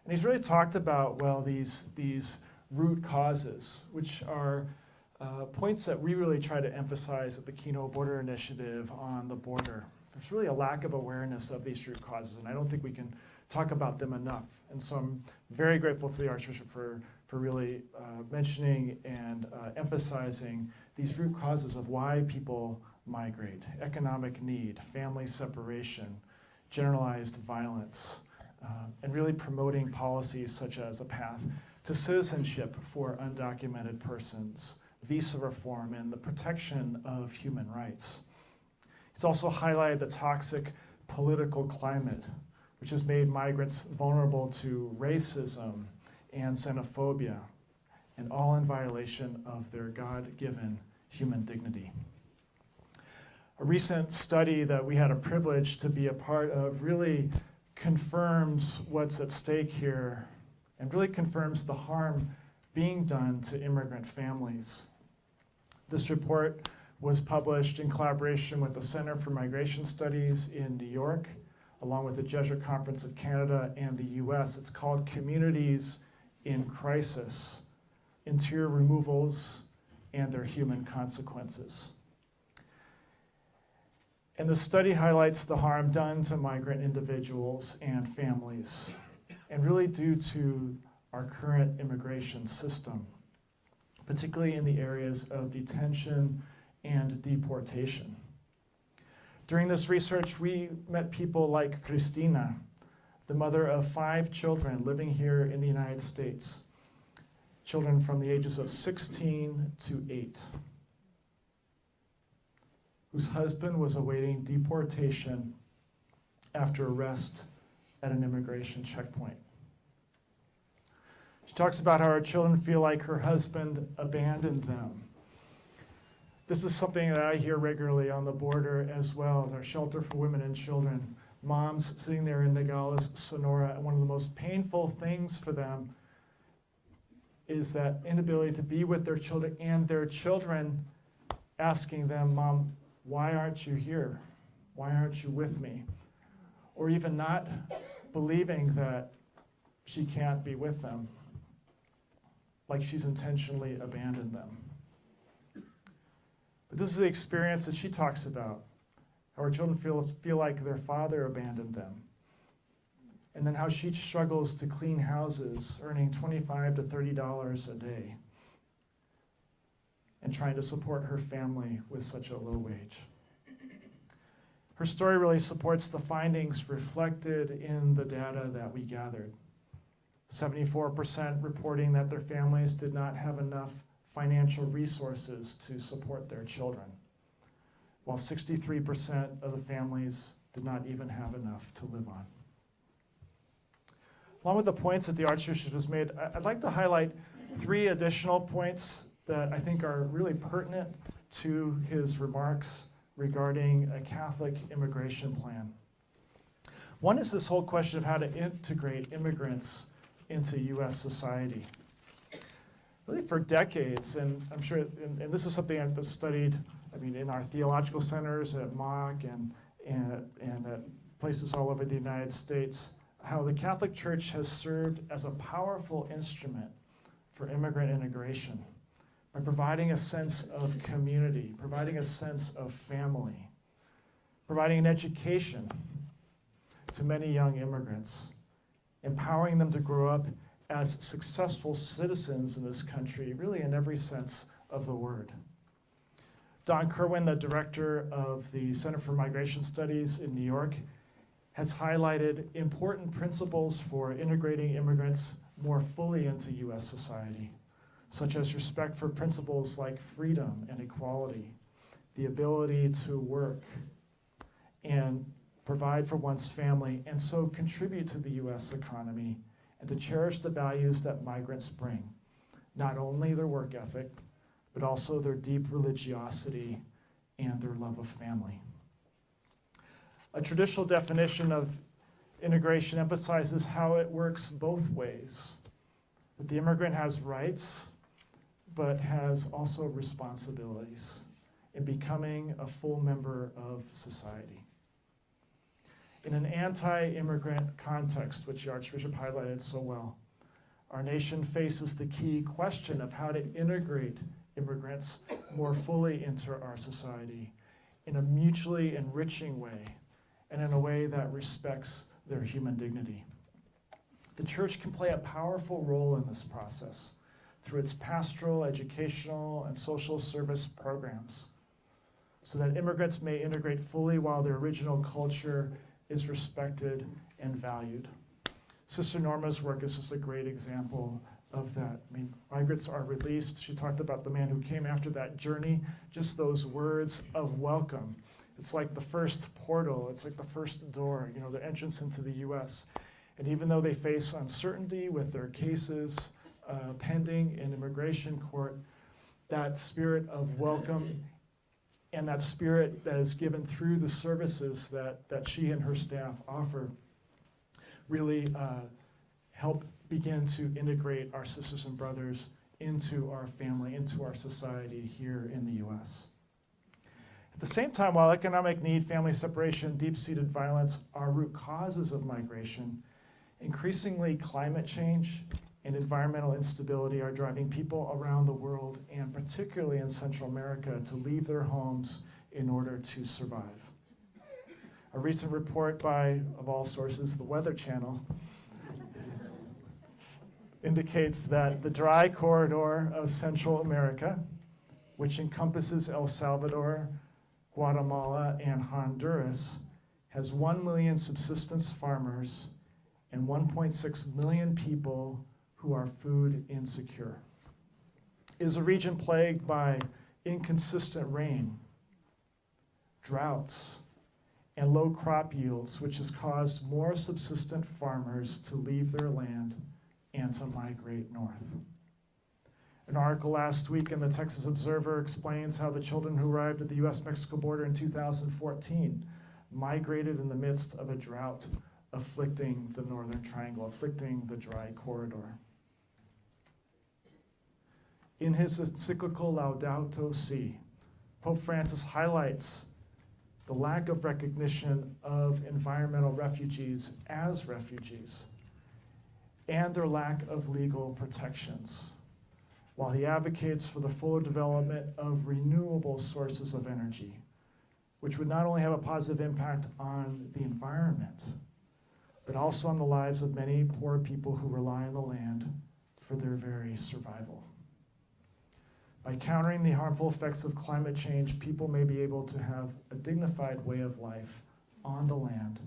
And he's really talked about, well, these root causes, which are points that we really try to emphasize at the Kino Border Initiative on the border. There's really a lack of awareness of these root causes, and I don't think we can talk about them enough. And so I'm very grateful to the Archbishop for really mentioning and emphasizing these root causes of why people migrate: economic need, family separation, generalized violence, and really promoting policies such as a path to citizenship for undocumented persons, visa reform, and the protection of human rights. He's also highlighted the toxic political climate, which has made migrants vulnerable to racism and xenophobia, and all in violation of their God-given human dignity. A recent study that we had a privilege to be a part of really confirms what's at stake here and really confirms the harm being done to immigrant families. This report was published in collaboration with the Center for Migration Studies in New York, along with the Jesuit Conference of Canada and the US. It's called Communities in Crisis: Interior Removals and Their Human Consequences. And the study highlights the harm done to migrant individuals and families, and really due to our current immigration system, particularly in the areas of detention and deportation. During this research, we met people like Cristina, the mother of 5 children living here in the United States, children from the ages of 16 to 8. Whose husband was awaiting deportation after arrest at an immigration checkpoint. She talks about how her children feel like her husband abandoned them. This is something that I hear regularly on the border as well, as our shelter for women and children. Moms sitting there in Nogales, Sonora, and one of the most painful things for them is that inability to be with their children, and their children asking them, "Mom, why aren't you here? Why aren't you with me?" Or even not believing that she can't be with them, like she's intentionally abandoned them. But this is the experience that she talks about, how her children feel like their father abandoned them. And then how she struggles to clean houses, earning $25 to $30 a day, and trying to support her family with such a low wage. Her story really supports the findings reflected in the data that we gathered. 74% reporting that their families did not have enough financial resources to support their children, while 63% of the families did not even have enough to live on. Along with the points that the Archbishop has made, I'd like to highlight 3 additional points that I think are really pertinent to his remarks regarding a Catholic immigration plan. One is this whole question of how to integrate immigrants into U.S. society. Really for decades, and I'm sure, and this is something I've studied, in our theological centers at Mock and at places all over the United States, how the Catholic Church has served as a powerful instrument for immigrant integration by providing a sense of community, providing a sense of family, providing an education to many young immigrants, empowering them to grow up as successful citizens in this country, really in every sense of the word. Don Kerwin, the director of the Center for Migration Studies in New York, has highlighted important principles for integrating immigrants more fully into U.S. society, such as respect for principles like freedom and equality, the ability to work and provide for one's family, and so contribute to the U.S. economy, and to cherish the values that migrants bring, not only their work ethic, but also their deep religiosity and their love of family. A traditional definition of integration emphasizes how it works both ways, that the immigrant has rights, but has also responsibilities in becoming a full member of society. In an anti-immigrant context, which the Archbishop highlighted so well, our nation faces the key question of how to integrate immigrants more fully into our society in a mutually enriching way and in a way that respects their human dignity. The Church can play a powerful role in this process through its pastoral, educational, and social service programs so that immigrants may integrate fully while their original culture is respected and valued. Sister Norma's work is just a great example of that. Migrants are released. She talked about the man who came after that journey, just those words of welcome. It's like the first portal, it's like the first door, the entrance into the U.S. And even though they face uncertainty with their cases pending in immigration court, that spirit of welcome and that spirit that is given through the services that she and her staff offer really help begin to integrate our sisters and brothers into our family, into our society here in the U.S. At the same time, while economic need, family separation, deep-seated violence are root causes of migration, increasingly climate change and environmental instability are driving people around the world, and particularly in Central America, to leave their homes in order to survive. A recent report by, of all sources, the Weather Channel, indicates that the dry corridor of Central America, which encompasses El Salvador, Guatemala, and Honduras, has 1 million subsistence farmers and 1.6 million people who are food insecure. It is a region plagued by inconsistent rain, droughts, and low crop yields, which has caused more subsistent farmers to leave their land and to migrate north. An article last week in the Texas Observer explains how the children who arrived at the U.S.-Mexico border in 2014 migrated in the midst of a drought afflicting the Northern Triangle, afflicting the dry corridor. In his encyclical Laudato Si, Pope Francis highlights the lack of recognition of environmental refugees as refugees and their lack of legal protections, while he advocates for the fuller development of renewable sources of energy, which would not only have a positive impact on the environment, but also on the lives of many poor people who rely on the land for their very survival. By countering the harmful effects of climate change, people may be able to have a dignified way of life on the land,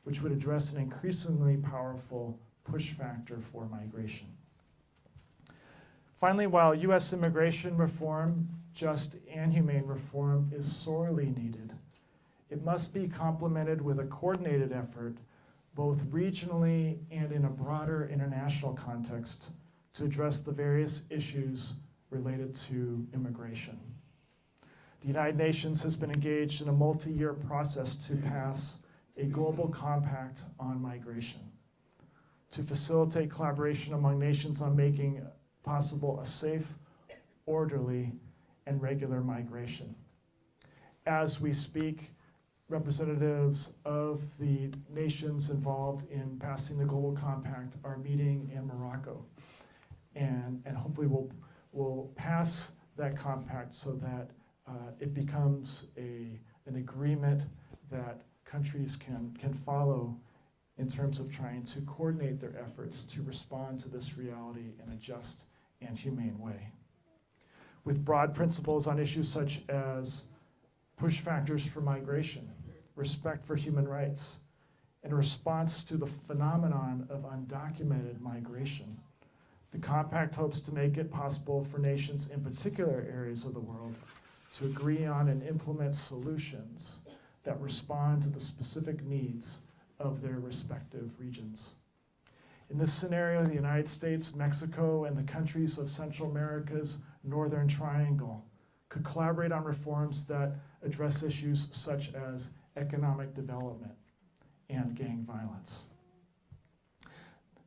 which would address an increasingly powerful push factor for migration. Finally, while U.S. immigration reform, just and humane reform, is sorely needed, it must be complemented with a coordinated effort both regionally and in a broader international context, to address the various issues related to immigration. The United Nations has been engaged in a multi-year process to pass a global compact on migration, to facilitate collaboration among nations on making possible a safe, orderly, and regular migration. As we speak, representatives of the nations involved in passing the global compact are meeting in Morocco. And hopefully we'll pass that compact so that it becomes an agreement that countries can follow in terms of trying to coordinate their efforts to respond to this reality in a just and humane way. With broad principles on issues such as push factors for migration, respect for human rights, and a response to the phenomenon of undocumented migration. The compact hopes to make it possible for nations in particular areas of the world to agree on and implement solutions that respond to the specific needs of their respective regions. In this scenario, the United States, Mexico, and the countries of Central America's Northern Triangle could collaborate on reforms that address issues such as economic development and gang violence.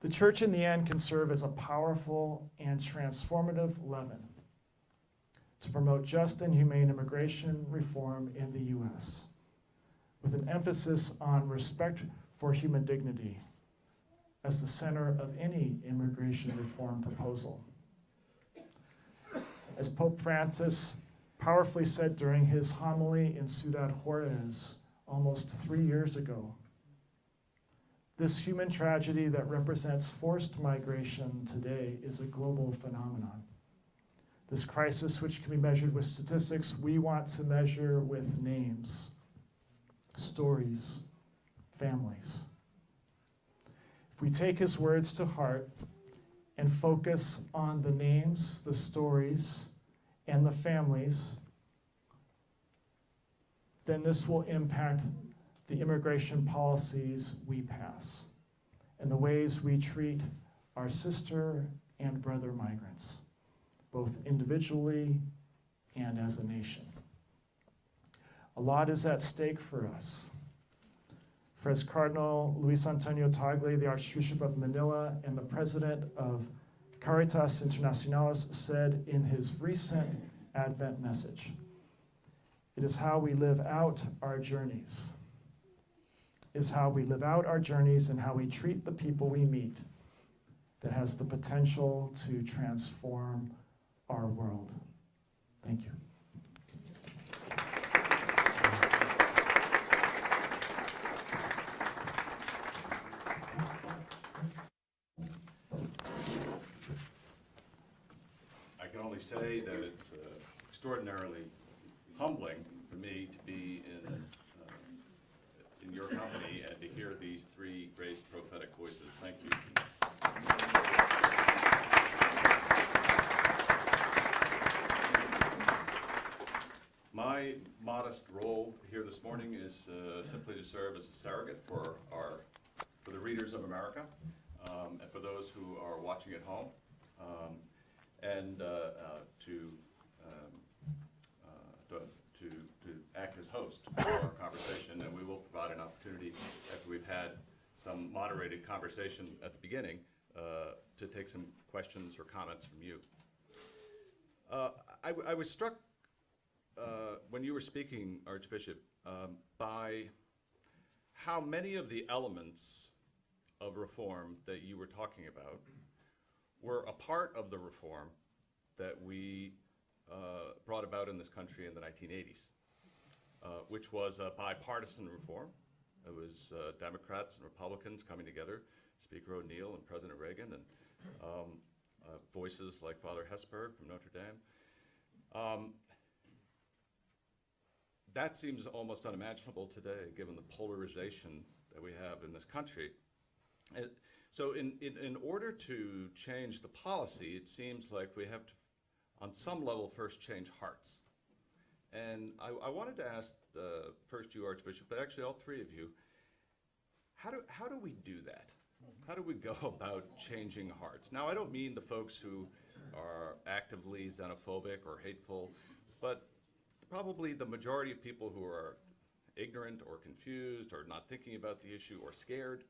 The church in the end can serve as a powerful and transformative leaven to promote just and humane immigration reform in the U.S., with an emphasis on respect for human dignity as the center of any immigration reform proposal. As Pope Francis powerfully said during his homily in Ciudad Juarez almost 3 years ago, this human tragedy that represents forced migration today is a global phenomenon. This crisis, which can be measured with statistics, we want to measure with names, stories, families. If we take his words to heart and focus on the names, the stories, and the families, then this will impact the immigration policies we pass and the ways we treat our sister and brother migrants, both individually and as a nation. A lot is at stake for us. For as Cardinal Luis Antonio Tagle, the Archbishop of Manila and the president of Caritas Internationalis, said in his recent Advent message, it is how we live out our journeys. Is how we live out our journeys and how we treat the people we meet that has the potential to transform our world. Thank you. I can only say that it's extraordinarily humbling for me to be in your company and to hear these three great prophetic voices. Thank you. My modest role here this morning is simply to serve as a surrogate for the readers of America and for those who are watching at home, and to act as host for our conversation, and we will provide an opportunity after we've had some moderated conversation at the beginning to take some questions or comments from you. I was struck when you were speaking, Archbishop, by how many of the elements of reform that you were talking about were a part of the reform that we brought about in this country in the 1980s, which was a bipartisan reform. It was Democrats and Republicans coming together, Speaker O'Neill and President Reagan, and voices like Father Hesburgh from Notre Dame. That seems almost unimaginable today, given the polarization that we have in this country. So in order to change the policy, it seems like we have to, on some level, first change hearts. And I wanted to ask first you, Archbishop, but actually all three of you, How do we do that? How do we go about changing hearts? Now, I don't mean the folks who are actively xenophobic or hateful, but probably the majority of people who are ignorant or confused or not thinking about the issue or scared.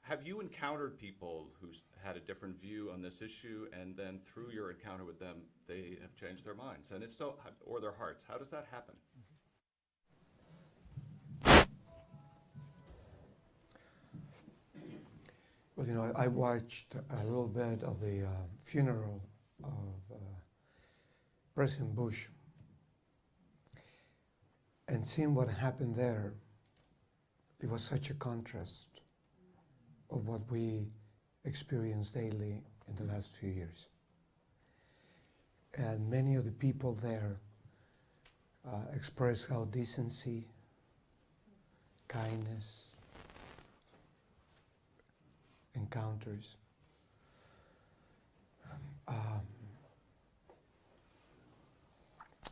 Have you encountered people who had a different view on this issue, and then through your encounter with them, they have changed their minds? And if so, or their hearts, how does that happen? Well, you know, I watched a little bit of the funeral of President Bush, and seeing what happened there, it was such a contrast of what we experience daily in the last few years. And many of the people there express how decency, kindness, encounters.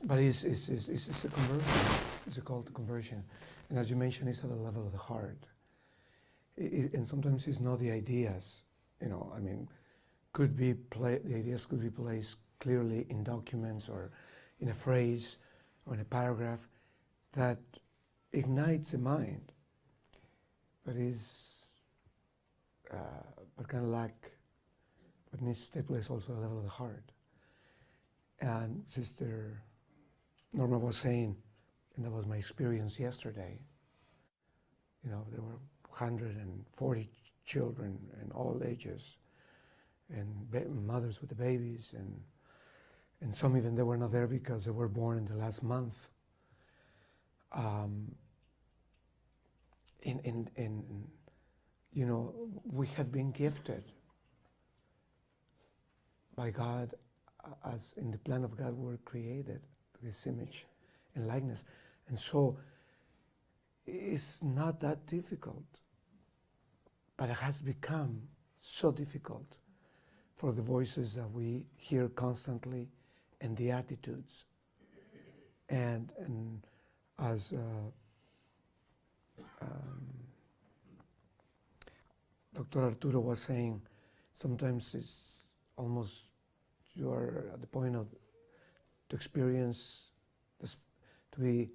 But it's a conversion. It's a call to conversion. And as you mentioned, it's at the level of the heart. And sometimes it's not the ideas, you know, I mean, the ideas could be placed clearly in documents or in a phrase or in a paragraph that ignites the mind, but kind of lack what needs to take place also at the level of the heart. And Sister Norma was saying, and that was my experience yesterday, you know, there were 140 children in all ages, and mothers with the babies, and some even they were not there because they were born in the last month. You know, we had been gifted by God, as in the plan of God we were created to His image and likeness. And so it's not that difficult, but it has become so difficult for the voices that we hear constantly and the attitudes. And as Dr. Arturo was saying, sometimes it's almost you are at the point of to experience this, to be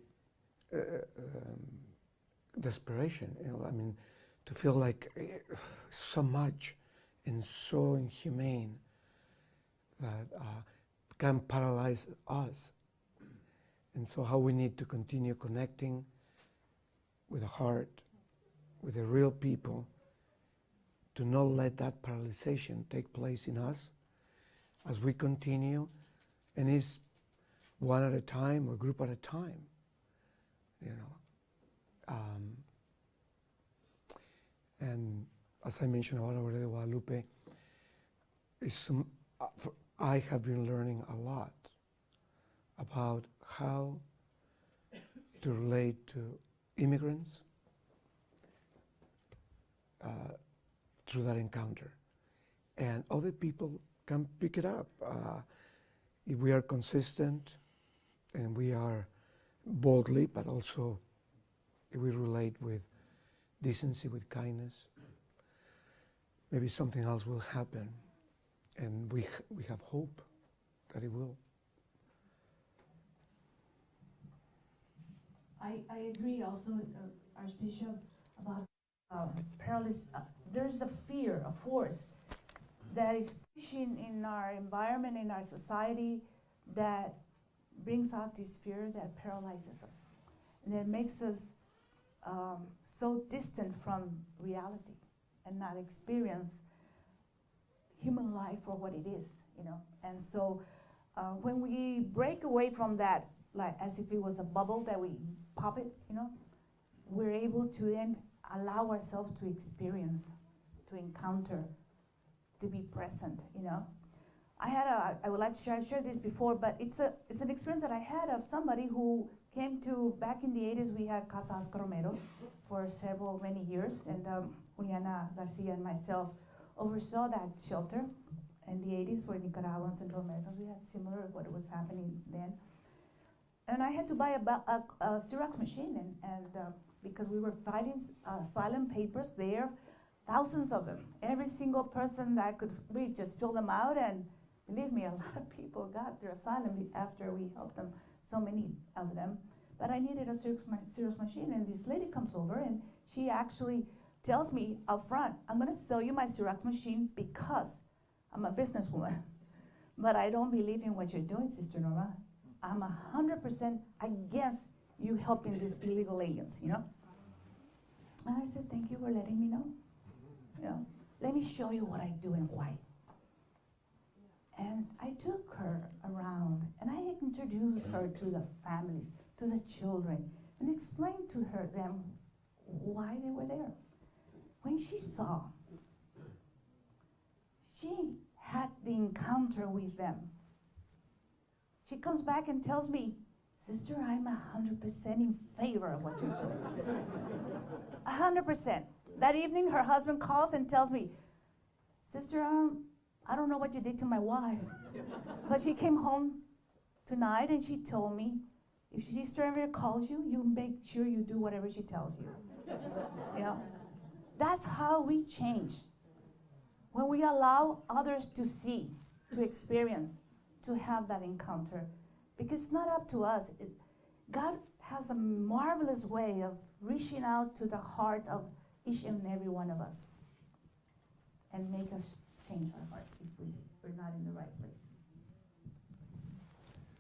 desperation. You know, I mean, to feel like so much and so inhumane that can paralyze us. And so, how we need to continue connecting with the heart, with the real people, to not let that paralyzation take place in us as we continue, and it's one at a time or group at a time, you know. And as I mentioned about Our Lady of Guadalupe, I have been learning a lot about how to relate to immigrants through that encounter. And other people can pick it up. If we are consistent and we are boldly, but also if we relate with decency, with kindness, maybe something else will happen. And we have hope that it will. I agree also, Archbishop, about paralysis. There's a fear, a force that is pushing in our environment, in our society, that brings out this fear that paralyzes us. And that makes us so distant from reality and not experience human life for what it is, you know. And so when we break away from that, like as if it was a bubble that we pop it, you know, we're able to then allow ourselves to experience, to encounter, to be present, you know. I would like to share, I shared this before, but it's an experience that I had of somebody who came to, back in the 80s, we had Casa Oscar Romero for many years, and Juliana Garcia and myself oversaw that shelter in the 80s for Nicaragua and Central America. We had similar to what was happening then. And I had to buy a Xerox machine, and because we were filing silent papers there, thousands of them. Every single person that could read just filled them out, and believe me, a lot of people got their asylum after we helped them, so many of them. But I needed a Xerox machine, and this lady comes over, and she actually tells me up front, I'm gonna sell you my Xerox machine because I'm a businesswoman. But I don't believe in what you're doing, Sister Norma. I'm 100% against you helping these illegal aliens, you know? And I said, thank you for letting me know. You know, let me show you what I do and why. And I took her around, and I introduced her to the families, to the children, and explained to them why they were there. When she saw, she had the encounter with them. She comes back and tells me, Sister, I'm 100% in favor of what you're doing. 100%. That evening, her husband calls and tells me, Sister, I don't know what you did to my wife, but she came home tonight and she told me, if Sister ever calls you, you make sure you do whatever she tells you. You know, that's how we change. When we allow others to see, to experience, to have that encounter. Because it's not up to us. God has a marvelous way of reaching out to the heart of each and every one of us and make us change our heart if we're not in the right place.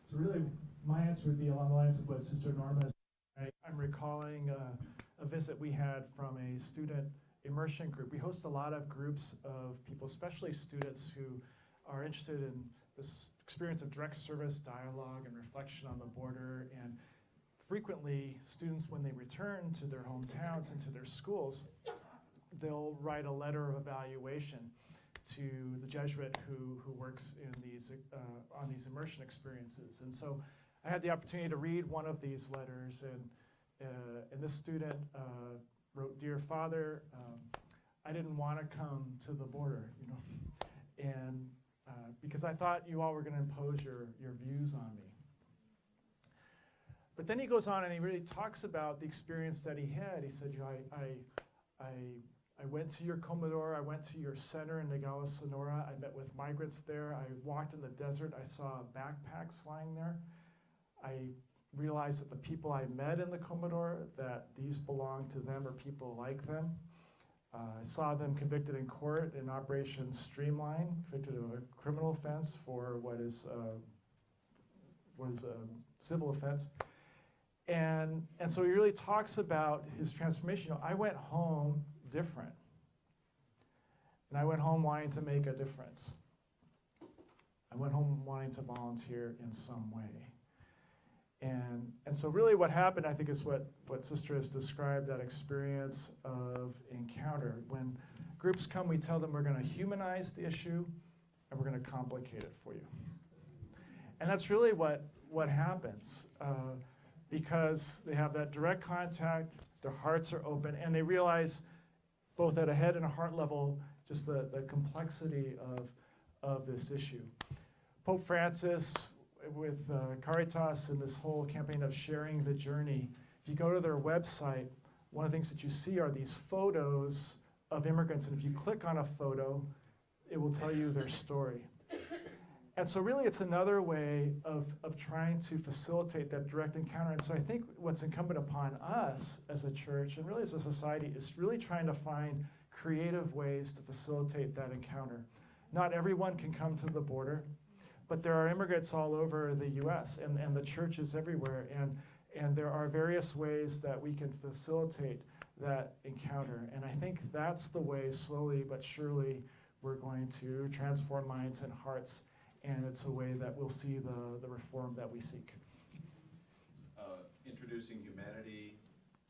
So really, my answer would be along the lines of what Sister Norma said. I'm recalling a visit we had from a student immersion group. We host a lot of groups of people, especially students who are interested in this experience of direct service, dialogue, and reflection on the border. And frequently, students, when they return to their hometowns and to their schools, they'll write a letter of evaluation to the Jesuit who works in these on these immersion experiences. And so I had the opportunity to read one of these letters, and this student wrote, Dear Father, I didn't want to come to the border, you know, and because I thought you all were going to impose your views on me. But then he goes on and he really talks about the experience that he had. He said, you know, I went to your Comodoro, I went to your center in Nogales, Sonora. I met with migrants there. I walked in the desert. I saw backpacks lying there. I realized that the people I met in the Comodoro, that these belonged to them or people like them. I saw them convicted in court in Operation Streamline, convicted of a criminal offense for what is a civil offense. And so he really talks about his transformation. You know, I went home different. And I went home wanting to make a difference. I went home wanting to volunteer in some way. And so really what happened, I think, is what Sister has described, that experience of encounter. When groups come, we tell them we're going to humanize the issue and we're going to complicate it for you. And that's really what happens, because they have that direct contact, their hearts are open, and they realize both at a head and a heart level just the complexity of this issue. Pope Francis, with Caritas and this whole campaign of sharing the journey, if you go to their website, one of the things that you see are these photos of immigrants, and if you click on a photo, it will tell you their story. And so really it's another way of trying to facilitate that direct encounter. And so I think what's incumbent upon us as a church, and really as a society, is really trying to find creative ways to facilitate that encounter. Not everyone can come to the border, but there are immigrants all over the US and the churches everywhere. And there are various ways that we can facilitate that encounter. And I think that's the way, slowly but surely, we're going to transform minds and hearts. And it's a way that we'll see the reform that we seek. Introducing humanity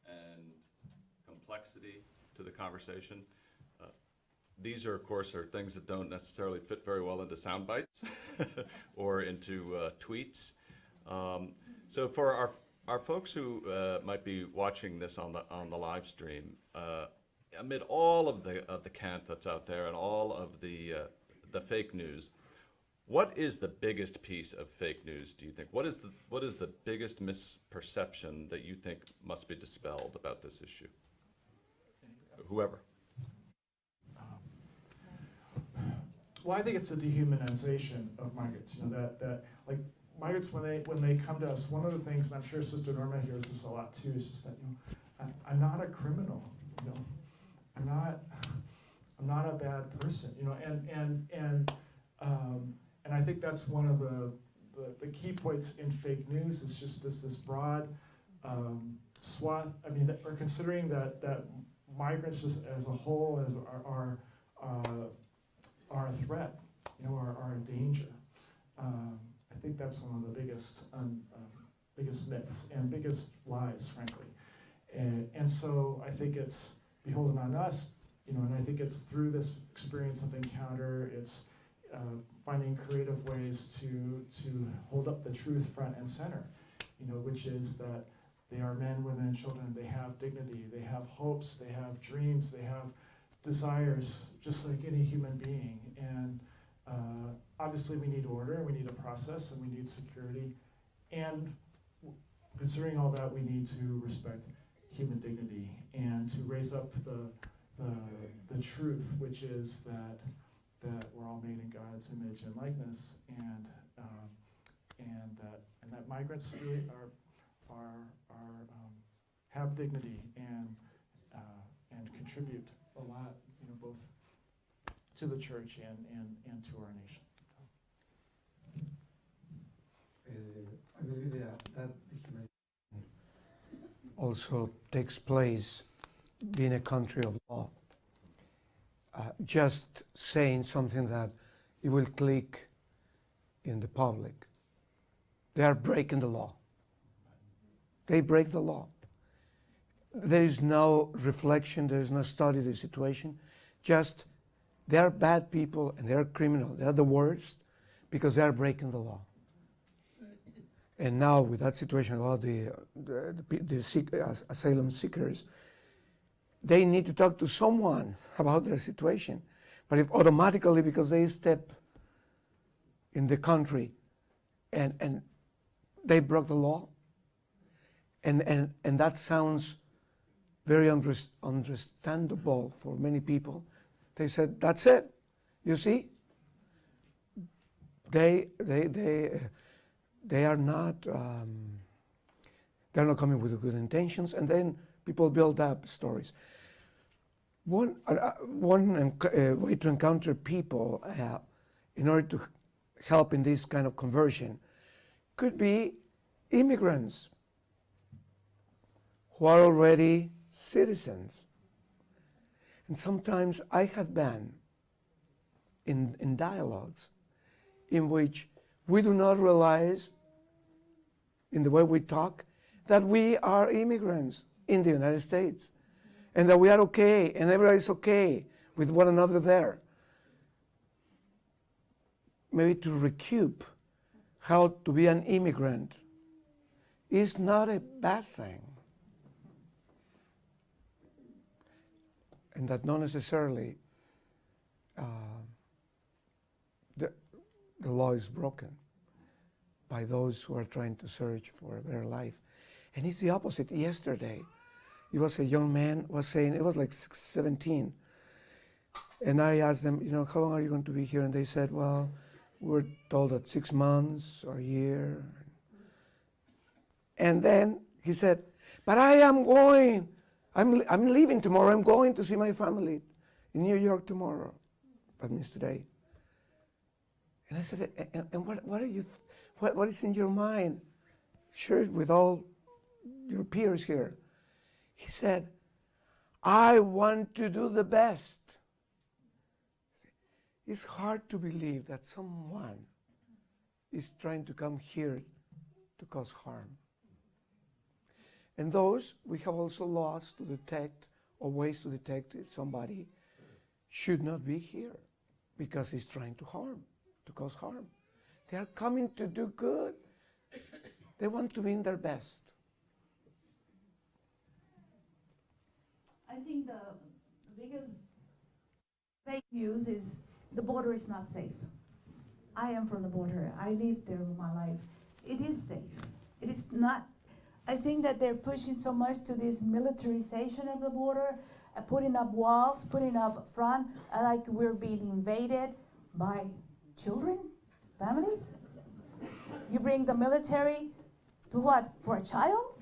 and complexity to the conversation. These are, of course, things that don't necessarily fit very well into sound bites or into tweets. So for our folks who might be watching this on the live stream, amid all of the cant that's out there and all of the fake news, What is the biggest piece of fake news, do you think? What is the biggest misperception that you think must be dispelled about this issue? Whoever. Well, I think it's the dehumanization of migrants. You know, that like migrants when they come to us, one of the things, and I'm sure Sister Norma hears this a lot too, is just that, you know, I'm not a criminal. You know, I'm not a bad person. You know, and I think that's one of the key points in fake news is just this broad swath. I mean, or considering that migrants just as a whole are a threat, you know, are a danger. I think that's one of the biggest myths and biggest lies, frankly. And so I think it's beholden on us, you know, and I think it's through this experience of encounter, it's finding creative ways to hold up the truth front and center, you know, which is that they are men, women, and children. They have dignity, they have hopes, they have dreams, they have desires, just like any human being. And obviously we need order, we need a process, and we need security. And considering all that, we need to respect human dignity and to raise up the truth, which is that we're all made in God's image and likeness, and that migrants really have dignity and contribute a lot, you know, both to the church and to our nation. I believe that also takes place being a country of law. Just saying something that it will click in the public. They are breaking the law. They break the law. There is no reflection, there is no study of the situation. Just they are bad people and they are criminal. They are the worst because they are breaking the law. And now with that situation about the asylum seekers, they need to talk to someone about their situation. But if automatically, because they step in the country and they broke the law, and that sounds very understandable for many people. They said, that's it. You see? They are not, they're not coming with good intentions, and then people build up stories. One way to encounter people in order to help in this kind of conversion could be immigrants who are already citizens. And sometimes I have been in dialogues in which we do not realize in the way we talk that we are immigrants in the United States and that we are okay and everybody's okay with one another there. Maybe to recoup how to be an immigrant is not a bad thing. And that not necessarily the law is broken by those who are trying to search for a better life. And it's the opposite. Yesterday, it was a young man was saying, it was like 17. And I asked them, you know, how long are you going to be here? And they said, well, we're told that 6 months or a year. And then he said, but I am going. I'm leaving tomorrow. I'm going to see my family in New York tomorrow. That means today. And I said, and what are you? What is in your mind? Share it with all your peers here. He said, I want to do the best. It's hard to believe that someone is trying to come here to cause harm. And those, we have also laws to detect or ways to detect if somebody should not be here because he's trying to harm, to cause harm. They are coming to do good. They want to be in their best. I think the biggest fake news is the border is not safe. I am from the border. I live there in my life. It is safe. It is not. I think that they're pushing so much to this militarization of the border, putting up walls, putting up front, like we're being invaded by children, families. You bring the military to what? For a child?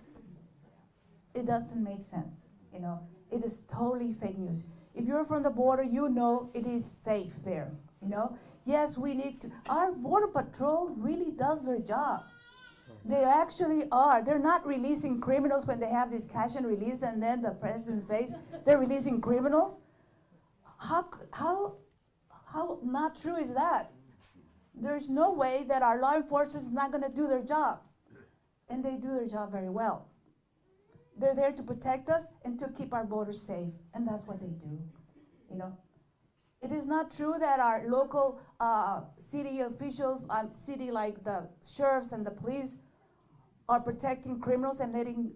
It doesn't make sense. You know, it is totally fake news. If you're from the border, you know it is safe there. You know, yes, we need to. Our border patrol really does their job. They actually are. They're not releasing criminals when they have this catch and release, and then the president says they're releasing criminals. How not true is that? There's no way that our law enforcement is not going to do their job, and they do their job very well. They're there to protect us and to keep our borders safe, and that's what they do. You know, it is not true that our local city officials, city like the sheriffs and the police, are protecting criminals and letting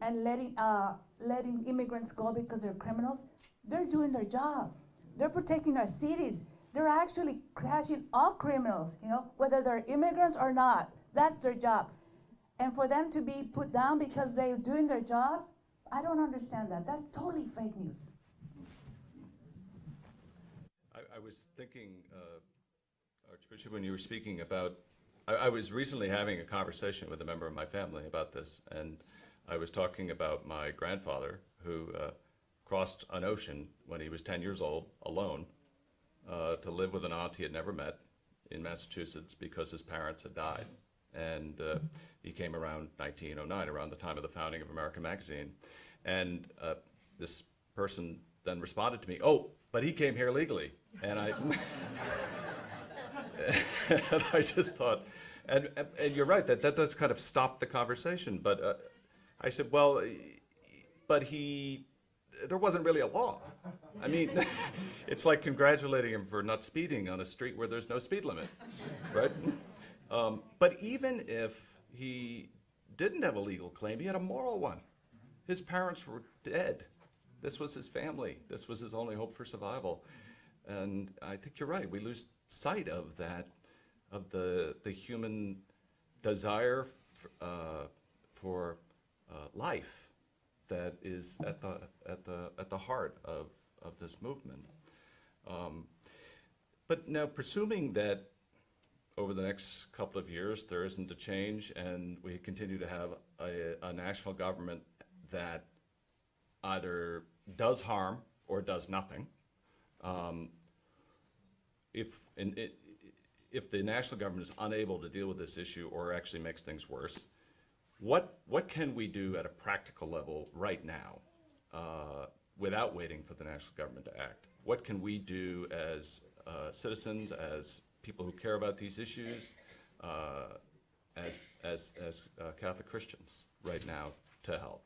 immigrants go because they're criminals. They're doing their job. They're protecting our cities. They're actually catching all criminals, you know, whether they're immigrants or not. That's their job. And for them to be put down because they're doing their job, I don't understand that. That's totally fake news. I was thinking, Archbishop, when you were speaking about, I was recently having a conversation with a member of my family about this, and I was talking about my grandfather who crossed an ocean when he was 10 years old, alone, to live with an aunt he had never met in Massachusetts because his parents had died. And he came around 1909, around the time of the founding of American Magazine. And this person then responded to me, "Oh, but he came here legally." And I, and I just thought, and you're right, that does kind of stop the conversation. But I said, well, but there wasn't really a law. I mean, it's like congratulating him for not speeding on a street where there's no speed limit, right? But even if he didn't have a legal claim, he had a moral one. His parents were dead. This was his family. This was his only hope for survival. And I think you're right. We lose sight of that, of the human desire for life that is at the heart of this movement. But now, presuming that over the next couple of years there isn't a change and we continue to have a national government that either does harm or does nothing, if the national government is unable to deal with this issue or actually makes things worse, what can we do at a practical level right now without waiting for the national government to act? What can we do as citizens, as people who care about these issues, as Catholic Christians right now to help?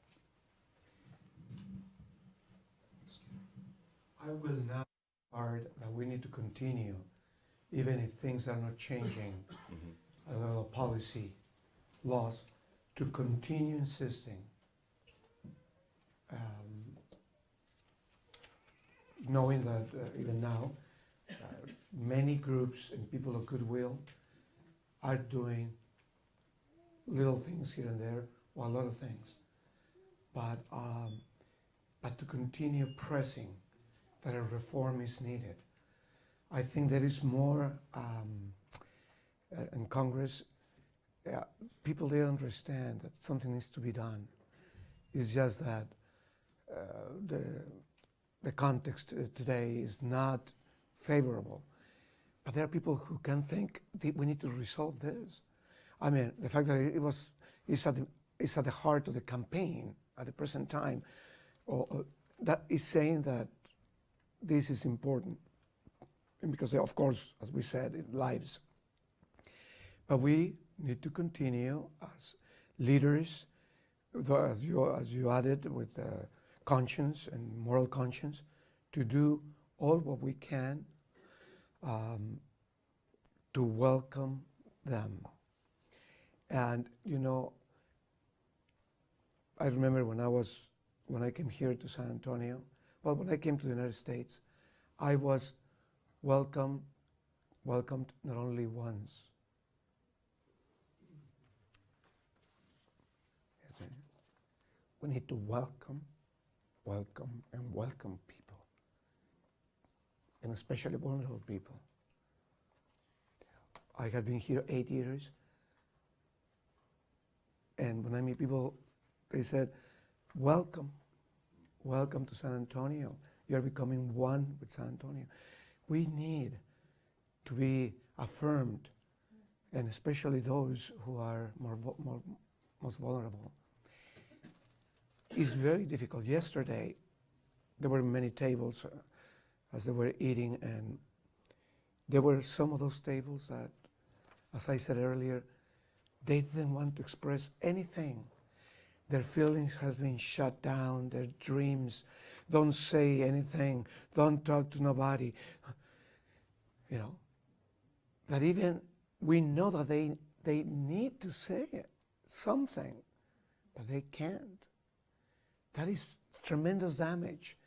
I will not hard that we need to continue, even if things are not changing, a level of policy, laws, to continue insisting, knowing that even now, many groups and people of goodwill are doing little things here and there, or a lot of things, but to continue pressing that a reform is needed. I think there is more in Congress. People, they understand that something needs to be done. It's just that the context today is not favorable. But there are people who can think we need to resolve this. I mean, the fact that it's at the heart of the campaign at the present time, or that is saying that this is important, and because of course, as we said, it lives. But we need to continue as leaders, as you added, with conscience and moral conscience, to do all what we can to welcome them. And you know, I remember when I came here to San Antonio, well, when I came to the United States, I was welcomed not only once, We need to welcome, and welcome people, and especially vulnerable people. I have been here 8 years, and when I meet people, they said, welcome to San Antonio. You're becoming one with San Antonio. We need to be affirmed, and especially those who are most vulnerable. It's very difficult. Yesterday, there were many tables as they were eating, and there were some of those tables that, as I said earlier, they didn't want to express anything. Their feelings has been shut down, their dreams, don't say anything, don't talk to nobody. You know, that even we know that they need to say something, but they can't. That is tremendous damage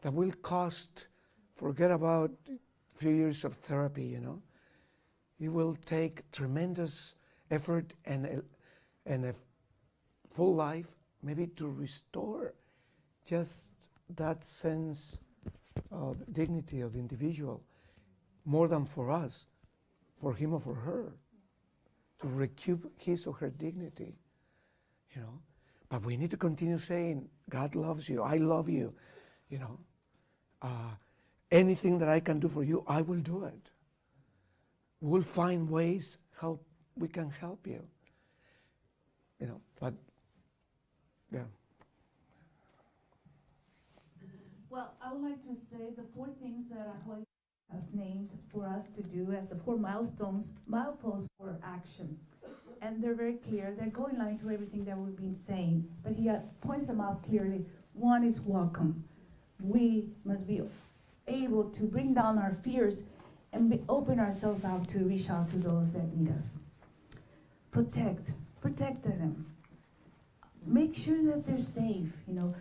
that will cost, forget about a few years of therapy, you know. It will take tremendous effort and a full life, maybe to restore just that sense of dignity of the individual, more than for us, for him or for her, to recoup his or her dignity, you know. But we need to continue saying, God loves you, I love you, you know. Anything that I can do for you, I will do it. We'll find ways how we can help you, you know, but yeah. Well, I would like to say the 4 things that our Holy has named for us to do as the 4 mileposts for action. And they're very clear. They go in line to everything that we've been saying, but he points them out clearly. 1 is welcome. We must be able to bring down our fears and open ourselves out to reach out to those that need us. Protect them. Make sure that they're safe, you know.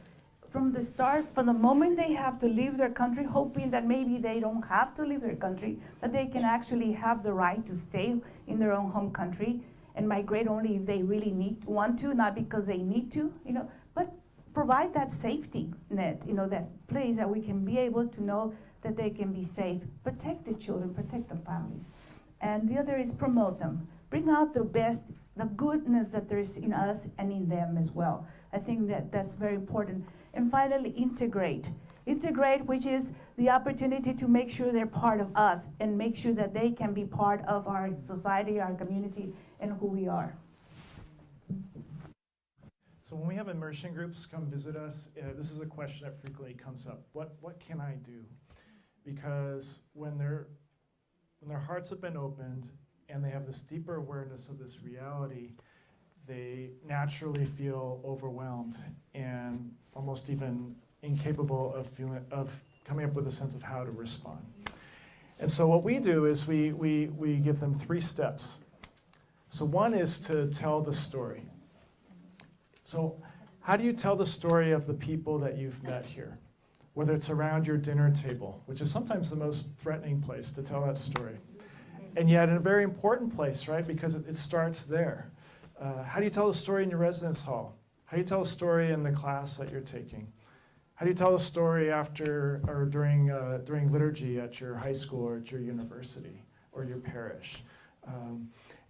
From the start, from the moment they have to leave their country, hoping that maybe they don't have to leave their country, that they can actually have the right to stay in their own home country and migrate only if they really want to, not because they need to, you know, but provide that safety net, you know, that place that we can be able to know that they can be safe. Protect the children, protect the families. And the other is promote them. Bring out the best, the goodness that there's in us and in them as well. I think that that's very important. And finally, integrate. Integrate, which is the opportunity to make sure they're part of us and make sure that they can be part of our society, our community, and who we are. So when we have immersion groups come visit us, this is a question that frequently comes up. What can I do? Because when their hearts have been opened and they have this deeper awareness of this reality, they naturally feel overwhelmed and almost even incapable of coming up with a sense of how to respond. And so what we do is we give them 3 steps. So 1 is to tell the story. So how do you tell the story of the people that you've met here? Whether it's around your dinner table, which is sometimes the most threatening place to tell that story. And yet a very important place, right? Because it starts there. How do you tell the story in your residence hall? How do you tell a story in the class that you're taking? How do you tell a story after or during liturgy at your high school or at your university or your parish?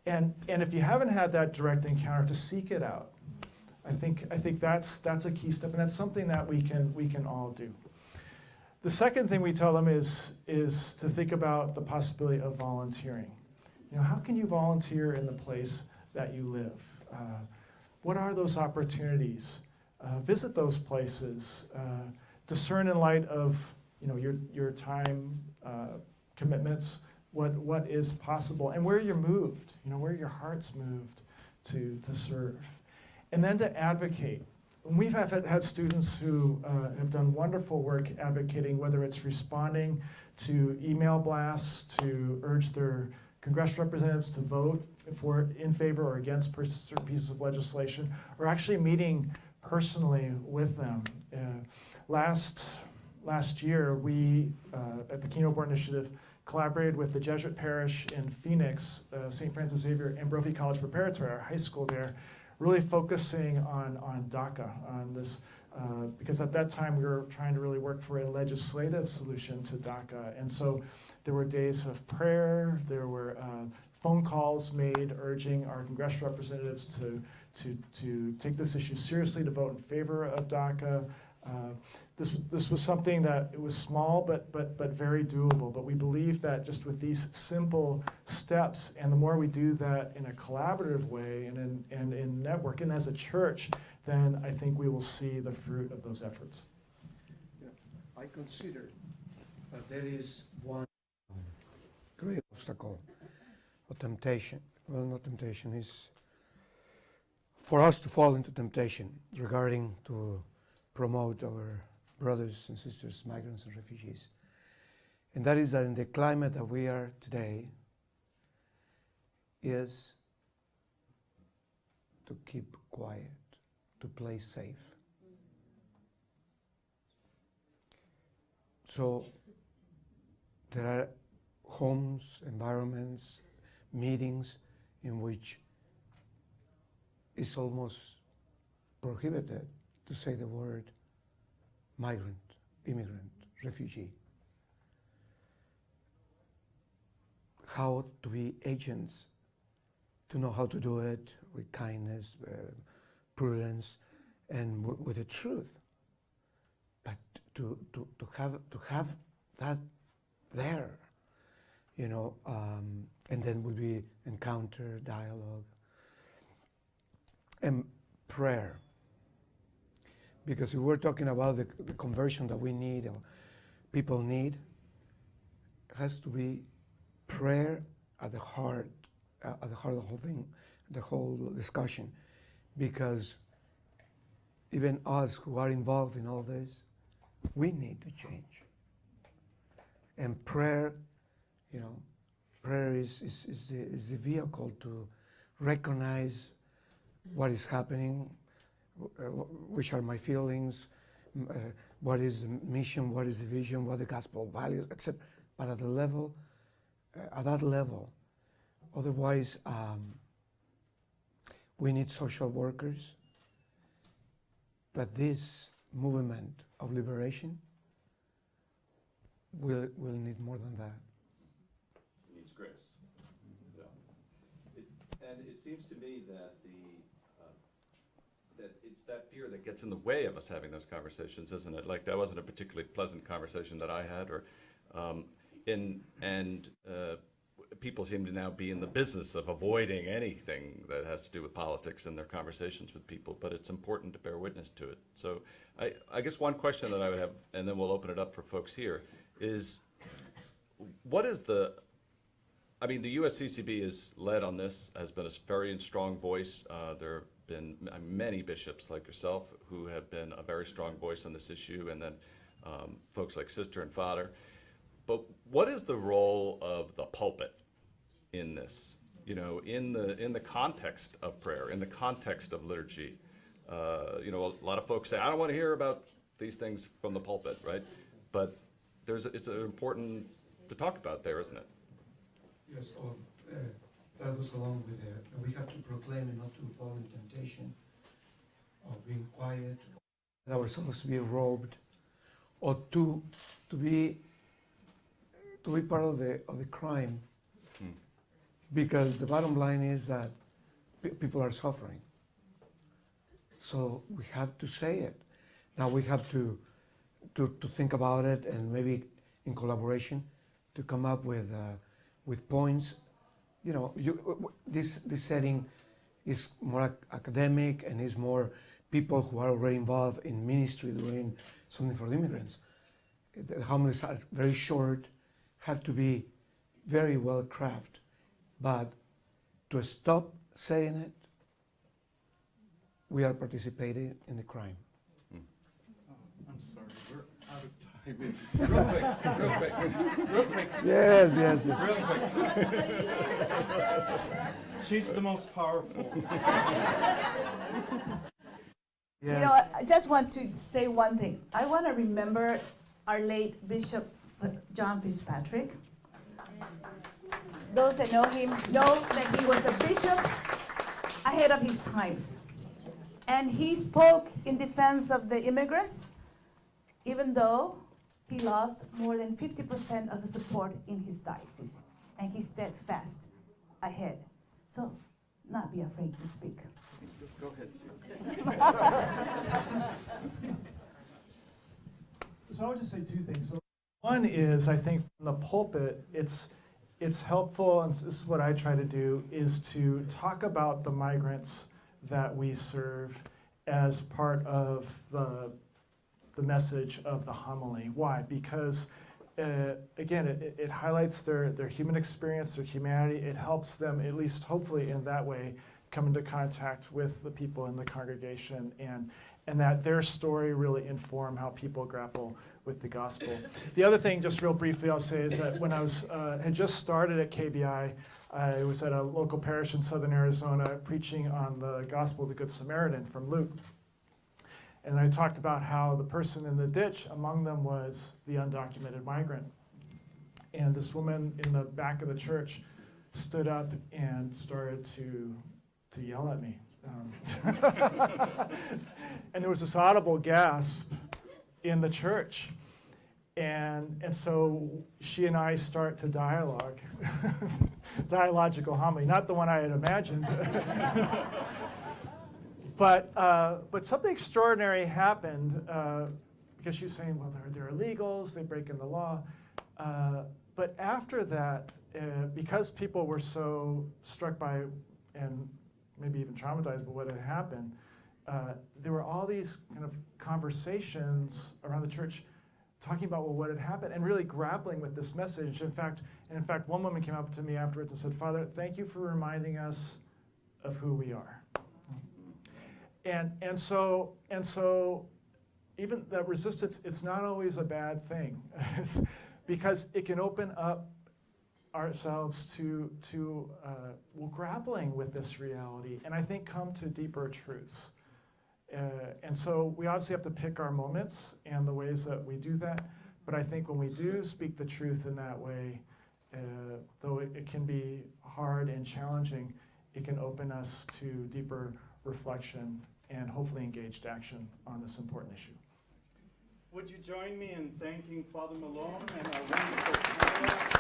And if you haven't had that direct encounter, to seek it out. I think that's a key step, and that's something that we can all do. The second thing we tell them is to think about the possibility of volunteering. You know, how can you volunteer in the place that you live? What are those opportunities? Visit those places. Discern in light of, you know, your time commitments what is possible and where you're moved. You know, where your heart's moved to serve, and then to advocate. And we've had students who have done wonderful work advocating, whether it's responding to email blasts to urge their congressional representatives to vote in favor or against certain pieces of legislation, or actually meeting personally with them. Last year, we, at the Kino Board Initiative, collaborated with the Jesuit parish in Phoenix, St. Francis Xavier and Brophy College Preparatory, our high school there, really focusing on DACA, on this, because at that time we were trying to really work for a legislative solution to DACA. And so there were days of prayer, there were phone calls made urging our congressional representatives to take this issue seriously, to vote in favor of DACA. This was something that it was small but very doable. But we believe that just with these simple steps, and the more we do that in a collaborative way and in network and as a church, then I think we will see the fruit of those efforts. Yeah, I consider that there is one great obstacle or temptation. Well, not temptation, is for us to fall into temptation regarding to promote our brothers and sisters, migrants and refugees. And that is that in the climate that we are today is to keep quiet, to play safe. So there are homes, environments, meetings in which it's almost prohibited to say the word migrant, immigrant, refugee. How to be agents, to know how to do it with kindness, prudence, and with the truth. But to have that there, you know, and then will be encounter, dialogue, and prayer. Because if we're talking about the conversion that we need, or people need, it has to be prayer at the heart of the whole thing, the whole discussion. Because even us who are involved in all this, we need to change. And prayer, you know, prayer is the vehicle to recognize what is happening, which are my feelings, what is the mission, what is the vision, what are the gospel values, etc. But at that level, otherwise, we need social workers. But this movement of liberation will need more than that. It needs grace. Yeah. And it seems to me that that it's that fear that gets in the way of us having those conversations, isn't it? Like, that wasn't a particularly pleasant conversation that I had, or people seem to now be in the business of avoiding anything that has to do with politics in their conversations with people, but it's important to bear witness to it. So I guess one question that I would have, and then we'll open it up for folks here, is what is the USCCB is led on this, has been a very strong voice. There have been many bishops like yourself who have been a very strong voice on this issue, and then folks like Sister and Father. But what is the role of the pulpit in this? You know, in the context of prayer, in the context of liturgy. You know, a lot of folks say, I don't want to hear about these things from the pulpit, right? But it's important to talk about there, isn't it? Yes, that goes along with it. We have to proclaim and not to fall in temptation of being quiet, ourselves to be robed, or to be part of the crime. Because the bottom line is that people are suffering. So we have to say it. Now we have to think about it, and maybe in collaboration to come up with points. You know, this setting is more academic and is more people who are already involved in ministry doing something for the immigrants. The homilies are very short, have to be very well crafted. But to stop saying it, we are participating in the crime. I'm sorry, we're out of time. Real quick. Yes. Real quick. She's the most powerful. Yes. You know, I just want to say one thing. I want to remember our late Bishop John Fitzpatrick. Those that know him know that he was a bishop ahead of his times. And he spoke in defense of the immigrants, even though he lost more than 50% of the support in his diocese. And he steadfast ahead. So, not be afraid to speak. Go ahead. So I would just say two things. So one is, I think from the pulpit, it's helpful, and this is what I try to do, is to talk about the migrants that we serve as part of the message of the homily. Why? Because again, it highlights their human experience, their humanity. It helps them, at least hopefully in that way, come into contact with the people in the congregation, and that their story really inform how people grapple with the gospel. The other thing, just real briefly, I'll say is that when I had just started at KBI, I was at a local parish in southern Arizona preaching on the gospel of the Good Samaritan from Luke. And I talked about how the person in the ditch among them was the undocumented migrant. And this woman in the back of the church stood up and started to yell at me. And there was this audible gasp in the church. And so she and I start to dialogue. Dialogical homily, not the one I had imagined. But something extraordinary happened because she was saying, well, they're illegals, they break in the law. But after that, because people were so struck by and maybe even traumatized by what had happened, there were all these kind of conversations around the church talking about what had happened and really grappling with this message. In fact, one woman came up to me afterwards and said, Father, thank you for reminding us of who we are. And so even that resistance, it's not always a bad thing because it can open up ourselves to grappling with this reality, and I think come to deeper truths. And so we obviously have to pick our moments and the ways that we do that, but I think when we do speak the truth in that way, though it can be hard and challenging, it can open us to deeper reflection and hopefully engaged action on this important issue. Would you join me in thanking Father Malone and our wonderful panel?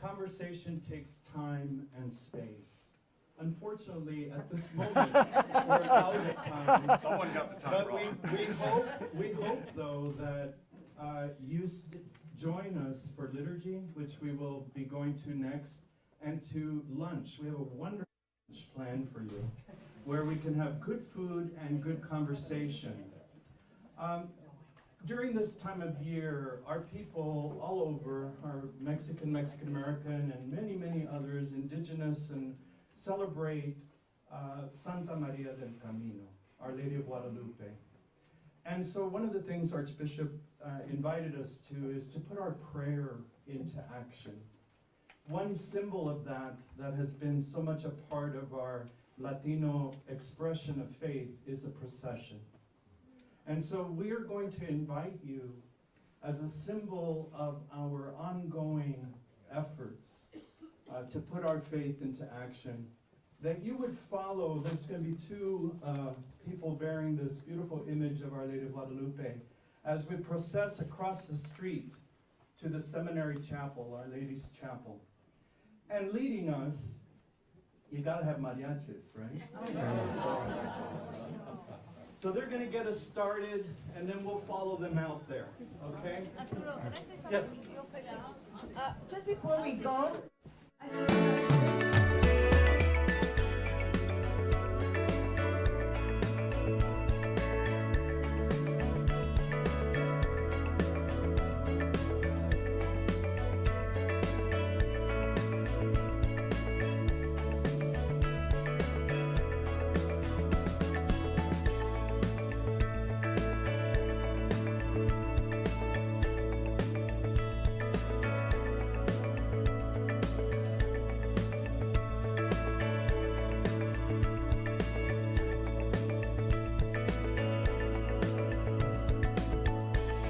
Conversation takes time and space. Unfortunately, at this moment, we're out of time. Someone got the time But wrong. we hope, though, that you join us for liturgy, which we will be going to next, and to lunch. We have a wonderful lunch planned for you, where we can have good food and good conversation. During this time of year, our people all over, our Mexican American, and many, many others, indigenous, and celebrate Santa Maria del Camino, Our Lady of Guadalupe. And so one of the things Archbishop invited us to is to put our prayer into action. One symbol of that has been so much a part of our Latino expression of faith is a procession. And so we are going to invite you as a symbol of our ongoing efforts to put our faith into action, that you would follow. There's going to be two people bearing this beautiful image of Our Lady of Guadalupe as we process across the street to the seminary chapel, Our Lady's Chapel. And leading us, you got to have mariachis, right? So they're going to get us started, and then we'll follow them out there, okay? Arturo, can I say something Yes. real quick? Just before we go,